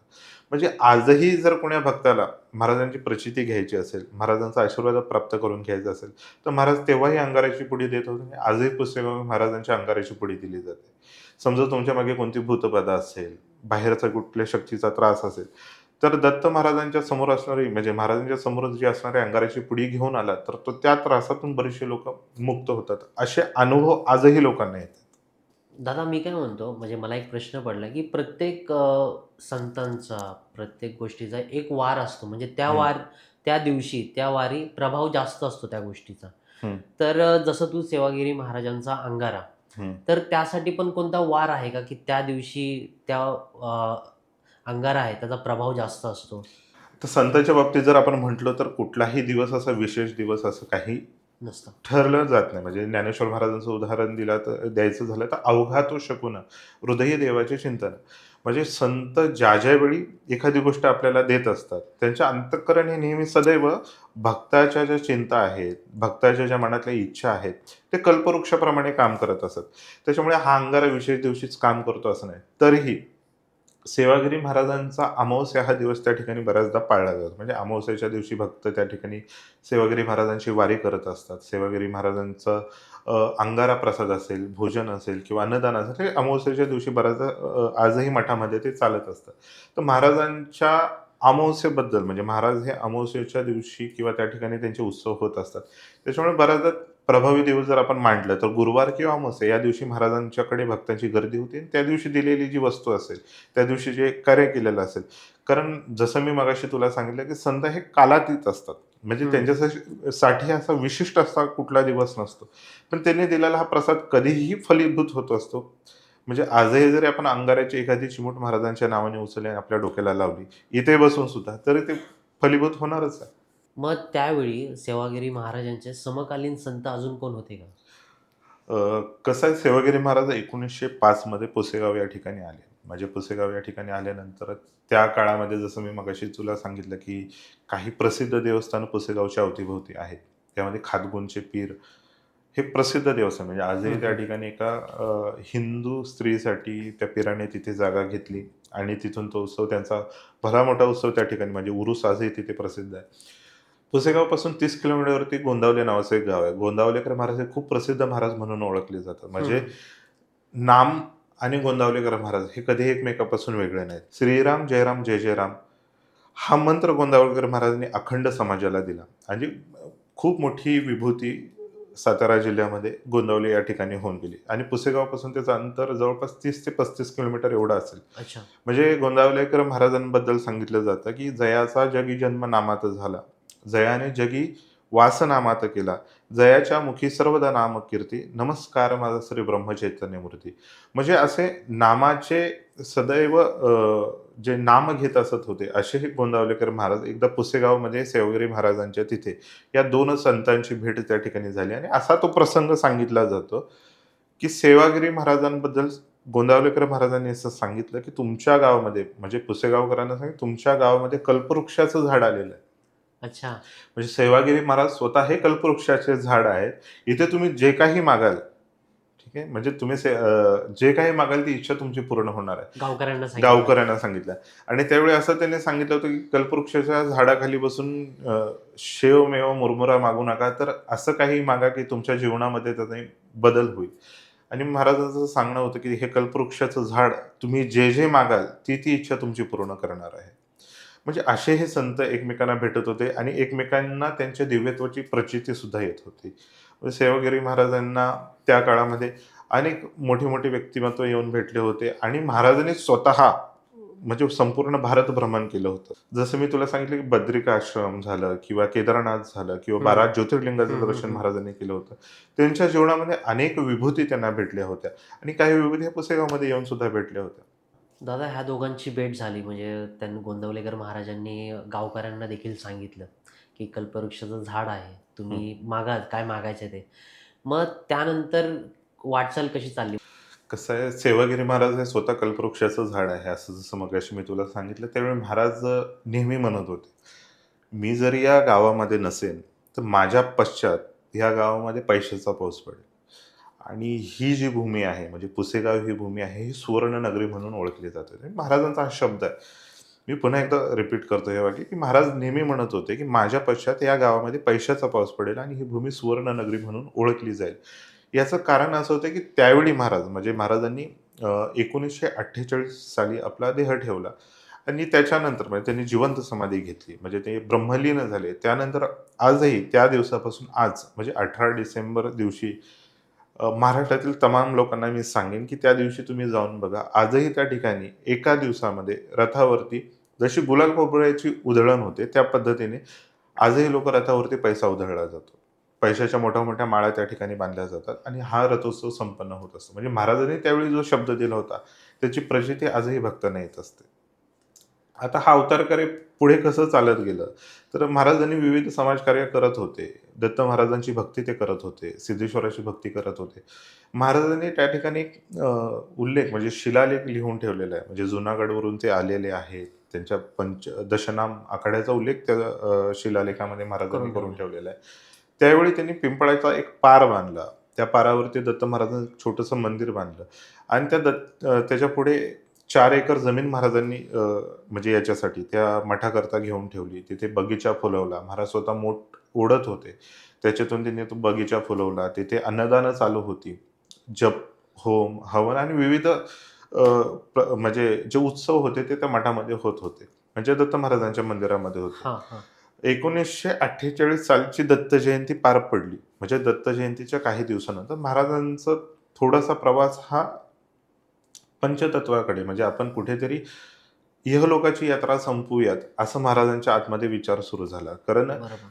म्हणजे आजही जर कोण्या भक्ताला महाराजांची प्रचिती घ्यायची असेल, महाराजांचा आशीर्वाद प्राप्त करून घ्यायचा असेल, तर महाराज तेव्हाही अंगाराची पुडी देत होते आणि आजही पुस्तकामध्ये महाराजांच्या अंगाराची पुडी दिली जाते. समजा तुमच्या मागे कोणती भूतबाधा असेल, बाहेरचा कुठल्या शक्तीचा त्रास असेल, तर दत्त महाराजांच्या समोर असणारी म्हणजे महाराजांच्या समोर जी असणारी अंगाराची पुडी घेऊन आला, तर तो त्या त्रासातून बरेचसे लोकं मुक्त होतात. असे अनुभव आजही लोकांना येतात. दादा मी काय म्हणतो, म्हणजे मला एक प्रश्न पडला, की प्रत्येक संतांचा, प्रत्येक गोष्टीचा एक वार असतो. म्हणजे हं, त्या दिवशी, त्या वारी प्रभाव जास्त असतो त्या गोष्टीचा. हं, तर जसं तू सेवागिरी महाराजांचा अंगारा, हं. तर त्यासाठी पण कोणता वार आहे का, की त्या दिवशी त्या अंगारा आहे त्याचा प्रभाव जास्त असतो? तर संतांच्या बाबतीत जर आपण म्हटलं, तर कुठलाही दिवस असा विशेष दिवस असं काही नसतं. ठरलं जात नाही. म्हणजे ज्ञानेश्वर महाराजांचं उदाहरण द्यायचं झालं तर अवघा तो शकून हृदयी देवाचे चिंतन. म्हणजे संत ज्या वेळी एखादी गोष्ट आपल्याला देत असतात, त्यांच्या अंतःकरण हे नेहमी सदैव भक्ताच्या ज्या चिंता आहेत, भक्ताच्या ज्या मनातल्या इच्छा आहेत, ते कल्पवृक्षाप्रमाणे काम करत असत. त्याच्यामुळे हा अंगारा विशेष दिवशीच काम करतो असं नाही. तरीही सेवागिरी महाराजांचा अमावास्या हा दिवस त्या ठिकाणी बऱ्याचदा पाळला जातो. म्हणजे अमावास्येच्या दिवशी भक्त त्या ठिकाणी सेवागिरी महाराजांची वारी करत असतात. सेवागिरी महाराजांचं अंगारा प्रसाद असेल, भोजन असेल किंवा अन्नदान असेल, हे अमावास्येच्या दिवशी बऱ्याचदा आजही मठामध्ये ते चालत असतं. तर महाराजांच्या अमावास्येबद्दल म्हणजे महाराज हे अमावास्येच्या दिवशी किंवा त्या ठिकाणी त्यांचे उत्सव होत असतात. त्याच्यामुळे बऱ्याचदा प्रभावी दिवस जर आपण मांडलं, तर गुरुवार किंवा अमावास्या या दिवशी महाराजांच्याकडे भक्तांची गर्दी होते आणि त्या दिवशी दिलेली जी वस्तू असेल, त्या दिवशी जे कार्य केलेलं असेल. कारण जसं मी मगाशी तुला सांगितलं, की संत हे कालातीत असतात. म्हणजे हं. त्यांच्यासाठी असा विशिष्ट असा कुठला दिवस नसतो. पण त्यांनी दिलेला हा प्रसाद कधीही फलीभूत होत असतो. म्हणजे आजही जरी आपण अंगाराची एखादी चिमूट महाराजांच्या नावाने उचलली आणि आपल्या डोक्याला लावली, इथे बसून सुद्धा, तरी ते फलीभूत होणारच आहे. मग त्यावेळी सेवागिरी महाराजांचे समकालीन संत अजून कोण होते का? कसं आहे सेवागिरी महाराज 1905 मध्ये पुसेगाव या ठिकाणी आले. म्हणजे पुसेगाव या ठिकाण आल्यानंतर त्या काळामध्ये जसं मी मगाशी तुला सांगितलं, की काही प्रसिद्ध देवस्थानं पुसेगावच्या अवतीभोवती आहेत. त्यामध्ये खातगुणचे पीर हे प्रसिद्ध देवस्थान म्हणजे हं, आजही त्या हं. ठिकाणी एका हिंदू स्त्रीसाठी त्या पीराने तिथे जागा घेतली आणि तिथून तो उत्सव त्यांचा भला मोठा उत्सव त्या ठिकाणी म्हणजे उरूस आजही तिथे प्रसिद्ध आहे. पुसेगावपासून 30 किलोमीटरवरती गोंदावले नावाचं एक गाव आहे. गोंदावलेकर महाराज हे खूप प्रसिद्ध महाराज म्हणून ओळखले जातात. म्हणजे हं. नाम आणि गोंदावलेकर महाराज हे कधीही एकमेकांपासून वेगळे नाहीत. श्रीराम, जयराम, जय जयराम हा मंत्र गोंदावलेकर महाराजांनी अखंड समाजाला दिला. आणि खूप मोठी विभूती सातारा जिल्ह्यामध्ये गोंदावले या ठिकाणी होऊन गेली आणि पुसेगावपासून त्याचं अंतर जवळपास 30 ते 35 किलोमीटर एवढं असेल. अच्छा. म्हणजे गोंदावलेकर महाराजांबद्दल सांगितलं जातं, की जयाचा जगी जन्म नामात झाला. जयाने जगी वास नामात केला. जयाच्या मुखी सर्वदा नाम कीर्ती. नमस्कार माझा श्री ब्रह्मचैतन्य मूर्ती. म्हणजे असे नामाचे सदैव जे नाम घेत असत होते, असे हे गोंदावलेकर महाराज एकदा पुसेगावमध्ये सेवागिरी महाराजांच्या तिथे या 2 संतांची भेट त्या ठिकाणी झाली आणि असा तो प्रसंग सांगितला जातो, की सेवागिरी महाराजांबद्दल गोंदावलेकर महाराजांनी असं सांगितलं, की तुमच्या गावामध्ये म्हणजे पुसेगावकरांना सांगितलं, तुमच्या गावामध्ये कल्पवृक्षाचं झाड आलेलं आहे. अच्छा. म्हणजे सेवागिरी महाराज स्वतः हे कल्पवृक्षाचे झाड आहेत. इथे तुम्ही जे काही मागाल, ठीक ठीक आहे. म्हणजे तुम्ही जे काही मागाल ती इच्छा तुमची पूर्ण होणार आहे. गावकऱ्यांना सांगितलं. गावकऱ्यांना सांगितलं. आणि त्यावेळी असं त्यांनी सांगितलं होतं की कल्पवृक्षाच्या झाडाखाली बसून शेव मेव मुरमुरा मागू नका, तर असं काही मागा की तुमच्या जीवनामध्ये त्याने बदल होईल. आणि महाराजांचं सांगणं होतं की हे कल्पवृक्षाचं झाड तुम्ही जे जे मागाल ती ती इच्छा तुमची पूर्ण करणार आहे. म्हणजे असे हे संत एकमेकांना भेटत होते आणि एकमेकांना त्यांच्या दिव्यत्वाची प्रचिती सुद्धा येत होती. म्हणजे सेवागिरी महाराजांना त्या काळामध्ये अनेक मोठे मोठे व्यक्तिमत्व येऊन भेटले होते आणि महाराजांनी स्वतः म्हणजे संपूर्ण भारत भ्रमण केलं होतं. जसं मी तुला सांगितलं की बद्रिका आश्रम झालं किंवा केदारनाथ झालं किंवा हं. 12 हं, ज्योतिर्लिंगाचं हं, दर्शन हं. महाराजांनी केलं होतं. त्यांच्या जीवनामध्ये अनेक विभूती त्यांना भेटल्या होत्या आणि काही विभूती ह्या पुसेगावमध्ये येऊन सुद्धा भेटल्या होत्या. दादा ह्या दोघांची भेट झाली म्हणजे त्यांनी गोंदवलेकर महाराजांनी गावकऱ्यांना देखील सांगितलं, की कल्पवृक्षाचं झाड आहे. हं. तुम्ही मागा काय मागायचं ते. मग त्यानंतर वाटचाल कशी चालली? कसं आहे, सेवागिरी महाराज हे स्वतः कल्पवृक्षाचं झाड आहे, असं जसं मगाशी मी तुला सांगितलं. त्यावेळी महाराज नेहमी म्हणत होते, "मी जर या गावामध्ये नसेन, तर माझ्या पश्चात या गावामध्ये पैशाचा पाऊस पडेल. आणि ही जी भूमी आहे, म्हणजे पुसेगाव ही भूमी आहे, ही सुवर्ण नगरी म्हणून ओळखली जाते." आणि महाराजांचा हा शब्द आहे. मी पुन्हा एकदा रिपीट करतो हे वाक्य, की महाराज नेहमी म्हणत होते, की माझ्या पश्चात या गावामध्ये पैशाचा पाऊस पडेल आणि ही भूमी सुवर्ण नगरी म्हणून ओळखली जाईल. याचं कारण असं होतं, की त्यावेळी महाराज म्हणजे महाराजांनी 1948 साली आपला देह ठेवला आणि त्याच्यानंतर म्हणजे त्यांनी जिवंत समाधी घेतली. म्हणजे ते ब्रह्मलीन झाले. त्यानंतर आजही त्या दिवसापासून आज म्हणजे 18 डिसेंबर दिवशी महाराष्ट्रातील तमाम लोकांना मी सांगेन, की त्या दिवशी तुम्ही जाऊन बघा. आजही त्या ठिकाणी एका दिवसामध्ये रथावरती जशी गुलाल उधळण होते, त्या पद्धतीने आजही लोकं रथावरती पैसा उधळला जातो. पैशाच्या मोठ्या-मोठ्या माळा त्या ठिकाणी बांधल्या जातात आणि हा रथोत्सव संपन्न होत असतो. म्हणजे महाराजांनी त्यावेळी जो शब्द दिला होता, त्याची प्रचिती आजही भक्तांना येत असते. आता हा अवतारकार्य पुढे कसं चालत गेलं, तर महाराजांनी विविध समाजकार्य करत होते. दत्त महाराजांची भक्ती ते करत होते. सिद्धेश्वराची भक्ती करत होते. महाराजांनी त्या ठिकाणी एक उल्लेख म्हणजे शिलालेख लिहून ठेवलेला आहे. म्हणजे जुनागडवरून ते आलेले आहेत. त्यांच्या दशनाम आखाड्याचा उल्लेख त्या शिलालेखामध्ये महाराजांनी करून करून ठेवलंय. ठेवलेला आहे. त्यावेळी त्यांनी पिंपळाचा एक पार बांधला. त्या पारावरती दत्त महाराजांचं एक छोटंसं मंदिर बांधलं आणि त्याच्यापुढे 4 एकर जमीन महाराजांनी म्हणजे याच्यासाठी त्या मठाकरता घेऊन ठेवली. तिथे बगीचा फुलवला. महाराज स्वतः ओढत होते. त्याच्यातून त्यांनी तो बगीचा फुलवला. तिथे अन्नदानं चालू होती. जप, होम, हवन आणि विविध म्हणजे जे उत्सव होते ते त्या मठामध्ये होत होते. म्हणजे दत्त महाराजांच्या मंदिरामध्ये होते. हां, हां. 1948 सालची दत्त जयंती पार पडली. म्हणजे दत्त जयंतीच्या काही दिवसानंतर महाराजांचा थोडासा प्रवास हा पंचतत्वाकडे म्हणजे आपण कुठेतरी इहलोकाची यात्रा संपवूयात, असं महाराजांच्या आतमध्ये विचार सुरू झाला. कारण बरोबर.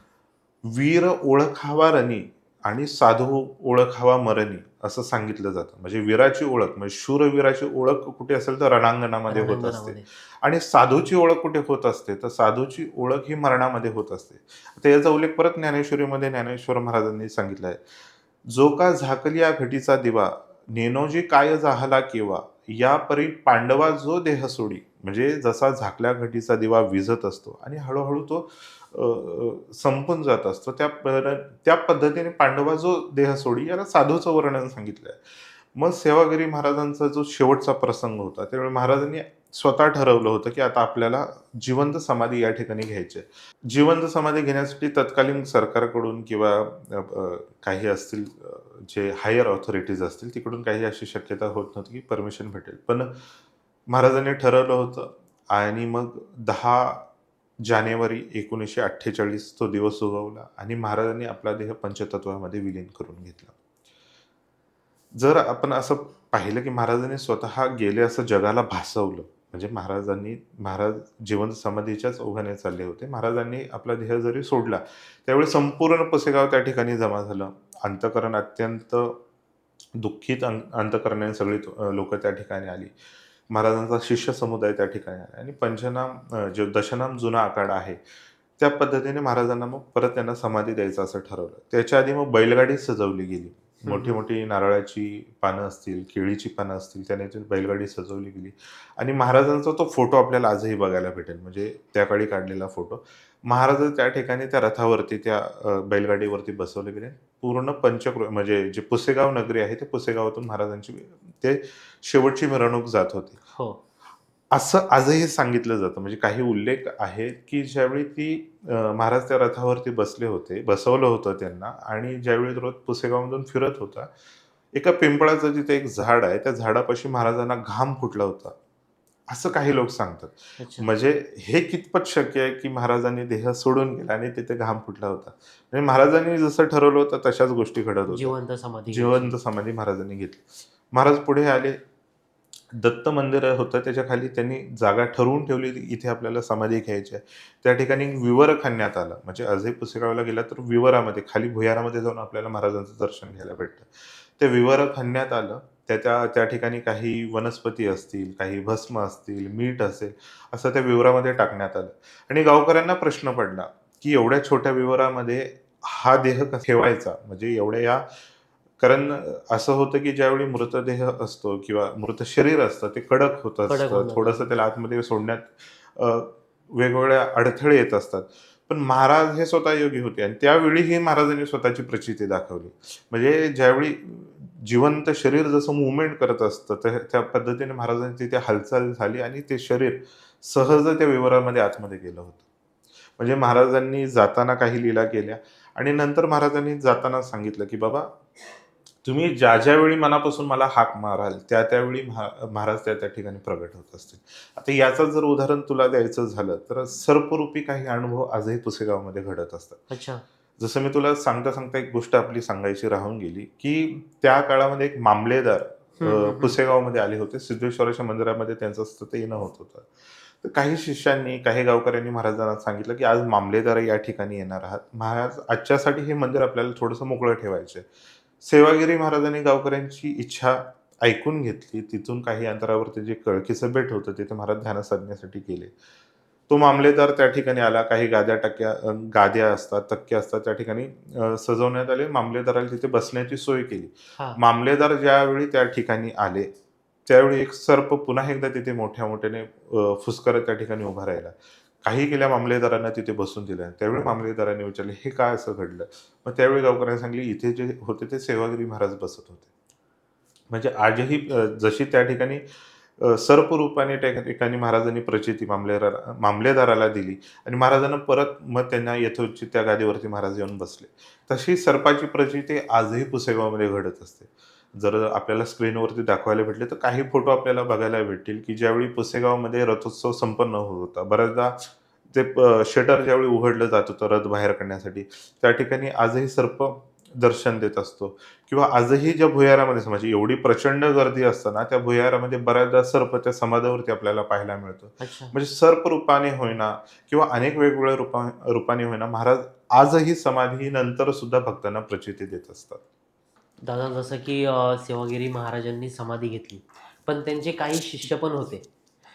वीर ओळखावा रणी आणि साधू ओळखावा मरणी असं सांगितलं जातं. म्हणजे वीराची ओळख म्हणजे शूरवीराची ओळख कुठे असेल तर रणांगणामध्ये होत असते रणांगणामध्ये. आणि साधूची ओळख कुठे होत असते तर साधूची ओळख ही मरणामध्ये होत असते. आता याचा उल्लेख परत ज्ञानेश्वरीमध्ये ज्ञानेश्वर महाराजांनी सांगितला आहे. "जो का झाकलिया घटीचा दिवा, नेनोजी काय जाहला केव्हा, या परी पांडवा जो देह सोडी." म्हणजे जसा झाकल्या घटीचा दिवा विझत असतो आणि हळूहळू तो संपून जात असतो. त्या पद्धतीने पांडवा जो देह सोडी याला साधूचं वर्णन सांगितलं आहे. मग सेवागिरी महाराजांचा जो शेवटचा प्रसंग होता, त्यावेळी महाराजांनी स्वतः ठरवलं होतं, की आता आपल्याला जिवंत समाधी या ठिकाणी घ्यायची आहे. जिवंत समाधी घेण्यासाठी तत्कालीन सरकारकडून किंवा काही असतील जे हायर ऑथॉरिटीज असतील तिकडून काही अशी शक्यता होत नव्हती, की परमिशन भेटेल. पण महाराजांनी ठरवलं होतं आणि मग 10 जानेवारी 1948 तो दिवस उगवला आणि महाराजांनी आपला देह पंचतत्वामध्ये विलीन करून घेतला. जर आपण असं पाहिलं, की महाराजांनी स्वतः गेले असं जगाला भासवलं. म्हणजे महाराज जिवंत समाधीच्याच ओघाने चालले होते. महाराजांनी आपला देह जरी सोडला, त्यावेळी संपूर्ण पुसेगाव त्या ठिकाणी जमा झालं. अंतःकरण अत्यंत दुःखित अंतःकरणाने सगळी लोकं त्या ठिकाणी आली. महाराजांचा शिष्य समुदाय त्या ठिकाणी आला आणि जे दशनाम जुना आखाडा आहे, त्या पद्धतीने महाराजांना मग परत त्यांना समाधी द्यायचं असं ठरवलं. त्याच्या आधी मग बैलगाडी सजवली गेली. हं, मोठी हं. मोठी नारळाची पानं असतील, केळीची पानं असतील, त्याने ती बैलगाडी सजवली गेली आणि महाराजांचा तो फोटो आपल्याला आजही बघायला भेटेल. म्हणजे त्या काळी काढलेला फोटो. महाराज त्या ठिकाणी त्या रथावरती त्या बैलगाडीवरती बसवले गेले. पूर्ण म्हणजे जे पुसेगाव नगरी आहे, ते पुसेगावातून महाराजांची ते शेवटची मिरवणूक जात होती. हो. असं आजही सांगितलं जातं. म्हणजे काही उल्लेख आहेत, की ज्यावेळी महाराज त्या रथावरती बसले होते, बसवलं होतं त्यांना आणि ज्यावेळी रथ पुसेगावमधून फिरत होता, एका पिंपळाचं जिथे एक झाड आहे, त्या झाडापाशी महाराजांना घाम फुटला होता. असं काही लोक सांगतात. अच्छा. म्हणजे हे कितपत शक्य आहे, की महाराजांनी देह सोडून गेला आणि तिथे घाम फुटला होता. म्हणजे महाराजांनी जसं ठरवलं होतं तशाच गोष्टी घडत होत्या. जिवंत समाधी घ्यायची. जिवंत समाधी महाराजांनी घेतली. महाराज पुढे आले. दत्त मंदिर होतं त्याच्या खाली त्यांनी जागा ठरवून ठेवली होती, इथे आपल्याला समाधी घ्यायची आहे. त्या ठिकाणी एक विवर खणण्यात आलं. म्हणजे आजही पुसेगावला गेला तर विवरामध्ये खाली भुयारामध्ये जाऊन आपल्याला महाराजांचं दर्शन घ्यायला भेटतं. ते विवर खणण्यात आलं. त्या त्या त्या ठिकाणी काही वनस्पती असतील, काही भस्म असतील, मीठ असेल, असं त्या विवरामध्ये टाकण्यात आलं. आणि गावकऱ्यांना प्रश्न पडला, की एवढ्या छोट्या विवरामध्ये हा देह कसा ठेवायचा? म्हणजे एवढ्या या कारण असं होतं, की ज्यावेळी मृतदेह असतो किंवा मृत शरीर असतं, ते कडक होत कडक असतं. होऊन जातं. थोडंसं त्याला आतमध्ये सोडण्यात अ, वेगवेगळ्या अडथळे येत असतात. पण महाराज हे स्वतः योगी होते आणि त्यावेळीही महाराजांनी स्वतःची प्रचिती दाखवली. म्हणजे ज्यावेळी जिवंत शरीर जसं मूव्हमेंट करत असतं, त्या पद्धतीने महाराजांची तिथे हालचाल झाली आणि ते शरीर सहज त्या विवरामध्ये आतमध्ये गेलं होतं. म्हणजे महाराजांनी जाताना काही लीला केल्या आणि नंतर महाराजांनी जाताना सांगितलं, की "बाबा, तुम्ही ज्या वेळी मनापासून मला हाक माराल, त्यावेळी महाराज त्या ठिकाणी प्रगट होत असतील." आता याचं जर उदाहरण तुला द्यायचं झालं, तर सर्परूपी काही अनुभव आजही पुसेगावमध्ये घडत असतात. अच्छा. जसं मी तुला सांगता-सांगता एक गोष्ट आपली सांगायची राहून गेली, की त्या काळामध्ये एक मामलेदार हं, हं, हं. पुसेगावमध्ये आले होते. सिद्धेश्वराच्या मंदिरामध्ये त्यांचं सतत येणं होत होतं. तर काही शिष्यांनी, काही गावकऱ्यांनी महाराजांना सांगितलं, की आज मामलेदार या ठिकाणी येणार आहात. महाराज आजच्यासाठी हे मंदिर आपल्याला थोडंसं मोकळं ठेवायचं आहे. सेवागिरी महाराजांनी गावकऱ्यांची इच्छा ऐकून घेतली. तिथून काही अंतरावरती जे कळकीचं बेट होतं, तिथे महाराज ध्यानसाधनेसाठी गेले. तो मामलेदार त्या ठिकाणी आला. काही गाद्या असतात, तक्के असतात त्या ठिकाणी सजवण्यात आले. मामलेदाराला तिथे बसण्याची सोय केली. हां. मामलेदार ज्यावेळी त्या ठिकाणी आले, त्यावेळी एक सर्प पुन्हा एकदा तिथे मोठ्या-मोठ्याने फुसकरत त्या ठिकाणी उभा राहिला. काही केल्या मामलेदारांना तिथे बसून दिलं. त्यावेळी मामलेदारांनी विचारले, "हे काय असं घडलं?" मग त्यावेळी गावकऱ्यांनी सांगितले, "इथे जे होते ते सेवागिरी महाराज बसत होते." म्हणजे आजही जशी त्या ठिकाणी सर्परूपाने त्या ठिकाणी महाराजांनी प्रचिती मामलेदाराला दिली आणि महाराजांना परत मग त्यांना यथोचित त्या गादीवरती महाराज येऊन बसले. तशी सर्पाची प्रचिती आजही पुसेगावमध्ये घडत असते. जर आपल्याला स्क्रीनवरती दाखवायला भेटले तर काही फोटो आपल्याला बघायला भेटतील, की ज्यावेळी पुसेगावमध्ये रथोत्सव संपन्न होत होता. बऱ्याचदा ते शटर ज्यावेळी उघडलं जात होतं रथ बाहेर काढण्यासाठी, त्या ठिकाणी आजही सर्प दर्शन देत असतो. किंवा आजही ज्या भुयारामध्ये म्हणजे एवढी प्रचंड गर्दी असते ना, त्या भुयारामध्ये बऱ्याचदा सर्प त्या समाजावरती आपल्याला पाहायला मिळतो. अच्छा. म्हणजे सर्प रूपाने होईना किंवा अनेक वेगवेगळ्या रूपाने होईना महाराज आजही समाधीनंतर सुद्धा भक्तांना प्रचिती देत असतात. दादा जसं की सेवागिरी महाराजांनी समाधी घेतली. पण त्यांचे काही शिष्य पण होते.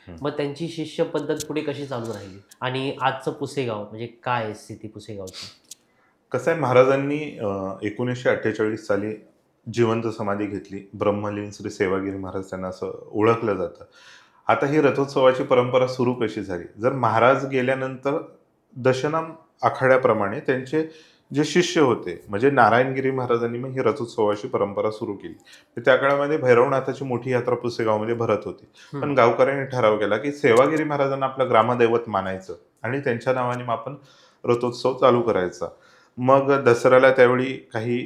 हं. मग त्यांची शिष्य पद्धत पुढे कशी चालू राहिली? आणि आजचं पुसेगाव म्हणजे काय आहे स्थिती पुसेगावची? कसं आहे महाराजांनी 1948 साली जिवंत समाधी घेतली. ब्रह्मलीन श्री सेवागिरी महाराज त्यांना असं ओळखलं जातं. आता ही रथोत्सवाची परंपरा सुरू कशी झाली? जर महाराज गेल्यानंतर दशनाम आखाड्याप्रमाणे त्यांचे जे शिष्य होते, म्हणजे नारायणगिरी महाराजांनी मग ही रथोत्सवाची परंपरा सुरू केली. तर त्या काळामध्ये भैरवनाथाची मोठी यात्रा पुसेगावमध्ये भरत होती. हं. पण गावकऱ्यांनी ठराव केला, की सेवागिरी महाराजांना आपलं ग्रामदैवत मानायचं आणि त्यांच्या नावाने मग आपण रथोत्सव चालू करायचा. मग दसऱ्याला त्यावेळी काही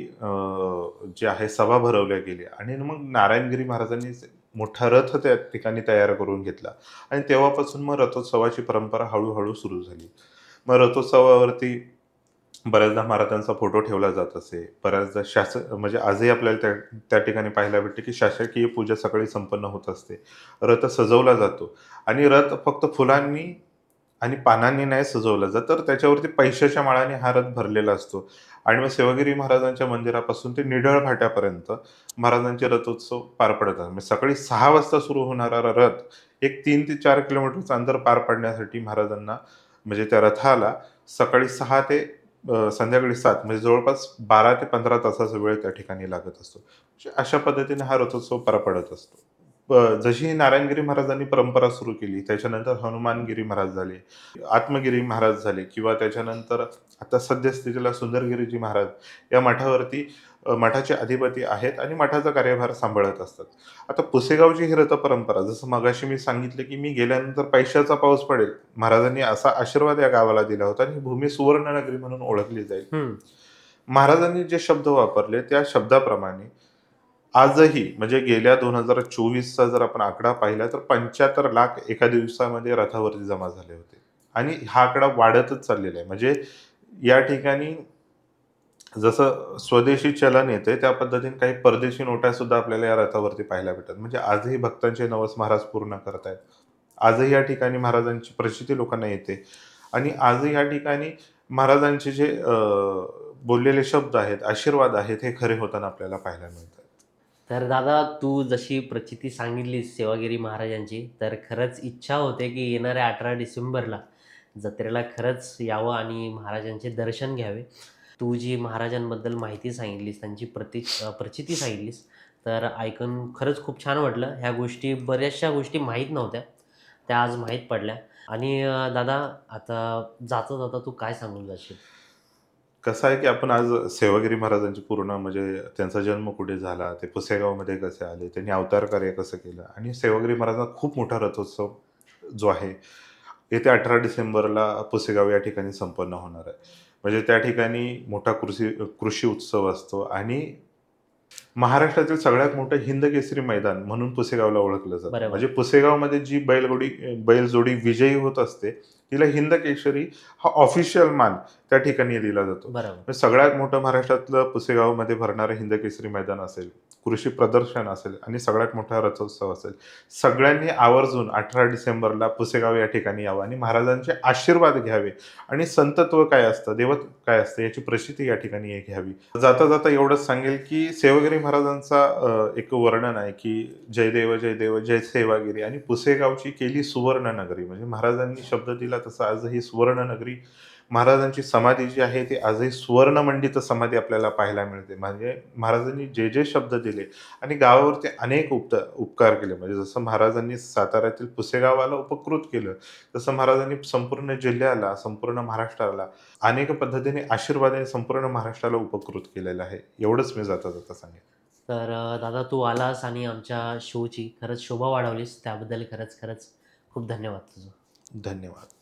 जे आहे सभा भरवल्या गेल्या आणि मग नारायणगिरी महाराजांनी मोठा रथ त्या ठिकाणी तयार करून घेतला आणि तेव्हापासून मग रथोत्सवाची परंपरा हळू सुरू झाली. मग रथोत्सवावरती बऱ्याचदा महाराजांचा फोटो ठेवला जात असे. बऱ्याचदा म्हणजे आजही आपल्याला त्या त्या ठिकाणी पाहायला भेटते, की शासकीय पूजा सकाळी संपन्न होत असते. रथ सजवला जातो आणि रथ फक्त फुलांनी आणि पानांनी नाही सजवला जात, तर त्याच्यावरती पैशाच्या माळाने हा रथ भरलेला असतो आणि मग सेवागिरी महाराजांच्या मंदिरापासून ते निढळ फाट्यापर्यंत महाराजांचे रथोत्सव पार पडतात. म्हणजे सकाळी 6 वाजता सुरू होणारा रथ एक 3 ते 4 किलोमीटरचं अंतर पार पाडण्यासाठी महाराजांना म्हणजे त्या रथाला सकाळी 6 ते संध्याकाळी 7 म्हणजे जवळपास 12 ते 15 तासाचा वेळ त्या ठिकाणी लागत असतो. म्हणजे अशा पद्धतीने हा रथोत्सव पार पडत असतो. जशी नारायणगिरी महाराजांनी परंपरा सुरू केली, त्याच्यानंतर हनुमानगिरी महाराज झाले, आत्मगिरी महाराज झाले किंवा त्याच्यानंतर आता सद्यस्थितीला सुंदरगिरीजी महाराज या मठावरती मठाचे अधिपती आहेत आणि मठाचा कार्यभार सांभाळत असतात. आता पुसेगावची ही रथपरंपरा जसं मगाशी मी सांगितलं, की मी गेल्यानंतर पैशाचा पाऊस पडेल. महाराजांनी असा आशीर्वाद या गावाला दिला होता आणि ही भूमी सुवर्णनगरी म्हणून ओळखली जाईल. हं. महाराजांनी जे शब्द वापरले त्या शब्दाप्रमाणे आजही म्हणजे गेल्या 2024चा जर आपण आकडा पाहिला तर 75 लाख एका दिवसामध्ये रथावरती जमा झाले होते. आणि हा आकडा वाढतच चाललेला आहे. म्हणजे या ठिकाणी जसं स्वदेशी चलन येते त्या पद्धतीने काही परदेशी नोटा सुद्धा आपल्याला या रथावरती पाहायला भेटतात. म्हणजे आजही भक्तांचे नवस महाराज पूर्ण करतायत. आजही या ठिकाणी महाराजांची प्रचिती लोकांना येते आणि आजही या ठिकाणी महाराजांचे जे बोललेले शब्द आहेत, आशीर्वाद आहेत, हे खरे होताना आपल्याला पाहायला मिळतात. तर दादा, तू जशी प्रचिती सांगितलीस सेवागिरी महाराजांची, तर खरंच इच्छा होते की येणाऱ्या 18 डिसेंबरला जत्रेला खरंच यावं आणि महाराजांचे दर्शन घ्यावे. तू जी महाराजांबद्दल माहिती सांगितलीस, त्यांची प्रचिती सांगितलीस, तर ऐकून खरंच खूप छान वाटलं. ह्या गोष्टी, बऱ्याचशा गोष्टी माहीत नव्हत्या, त्या आज माहीत पडल्या. आणि दादा, आता जाता जाता तू काय सांगून जाशील? कसं आहे, की आपण आज सेवागिरी महाराजांची पूर्ण म्हणजे त्यांचा जन्म कुठे झाला, ते पुसेगावमध्ये कसे आले, त्यांनी अवतार कार्य कसं केलं आणि सेवागिरी महाराजांचा खूप मोठा रथोत्सव जो आहे, येत्या 18 डिसेंबरला पुसेगाव या ठिकाणी संपन्न होणार आहे. म्हणजे त्या ठिकाणी मोठा कृषी उत्सव असतो आणि महाराष्ट्रातील सगळ्यात मोठं हिंदकेसरी मैदान म्हणून पुसेगावला ओळखलं जातं. बरोबर. म्हणजे पुसेगावमध्ये जी बैलजोडी विजयी होत असते, तिला हिंदकेसरी हा ऑफिशियल मान त्या ठिकाणी दिला जातो. बरोबर. म्हणजे सगळ्यात मोठं महाराष्ट्रातलं पुसेगावमध्ये भरणारं हिंदकेसरी मैदान असेल, कृषी प्रदर्शन असेल आणि सगळ्यात मोठा रथोत्सव असेल. सगळ्यांनी आवर्जून 18 डिसेंबरला पुसेगाव या ठिकाणी यावं आणि महाराजांचे आशीर्वाद घ्यावे आणि संतत्व काय असतं, देवत्व काय असतं याची प्रचिती या ठिकाणी घ्यावी. जाता जाता एवढंच सांगेल, की सेवागिरी महाराजांचा एक वर्णन आहे, की जय देव जय देव जय सेवागिरी आणि पुसेगावची केली सुवर्ण नगरी. म्हणजे महाराजांनी शब्द दिला तसं आजही सुवर्ण नगरी. महाराजांची समाधी जी आहे ती आजही सुवर्णमंडित समाधी आपल्याला पाहायला मिळते. म्हणजे महाराजांनी जे जे शब्द दिले आणि गावावरती अनेक उपकार केले. म्हणजे जसं महाराजांनी साताऱ्यातील पुसेगावाला उपकृत केलं, तसं महाराजांनी संपूर्ण जिल्ह्याला, संपूर्ण महाराष्ट्राला अनेक पद्धतीने आशीर्वादाने संपूर्ण महाराष्ट्राला उपकृत केलेलं आहे. एवढंच मी जाता जाता सांगेन. तर दादा, तू आलास आणि आमच्या शोची खरंच शोभा वाढवलीस, त्याबद्दल खरंच खरंच खूप धन्यवाद तुझं. धन्यवाद.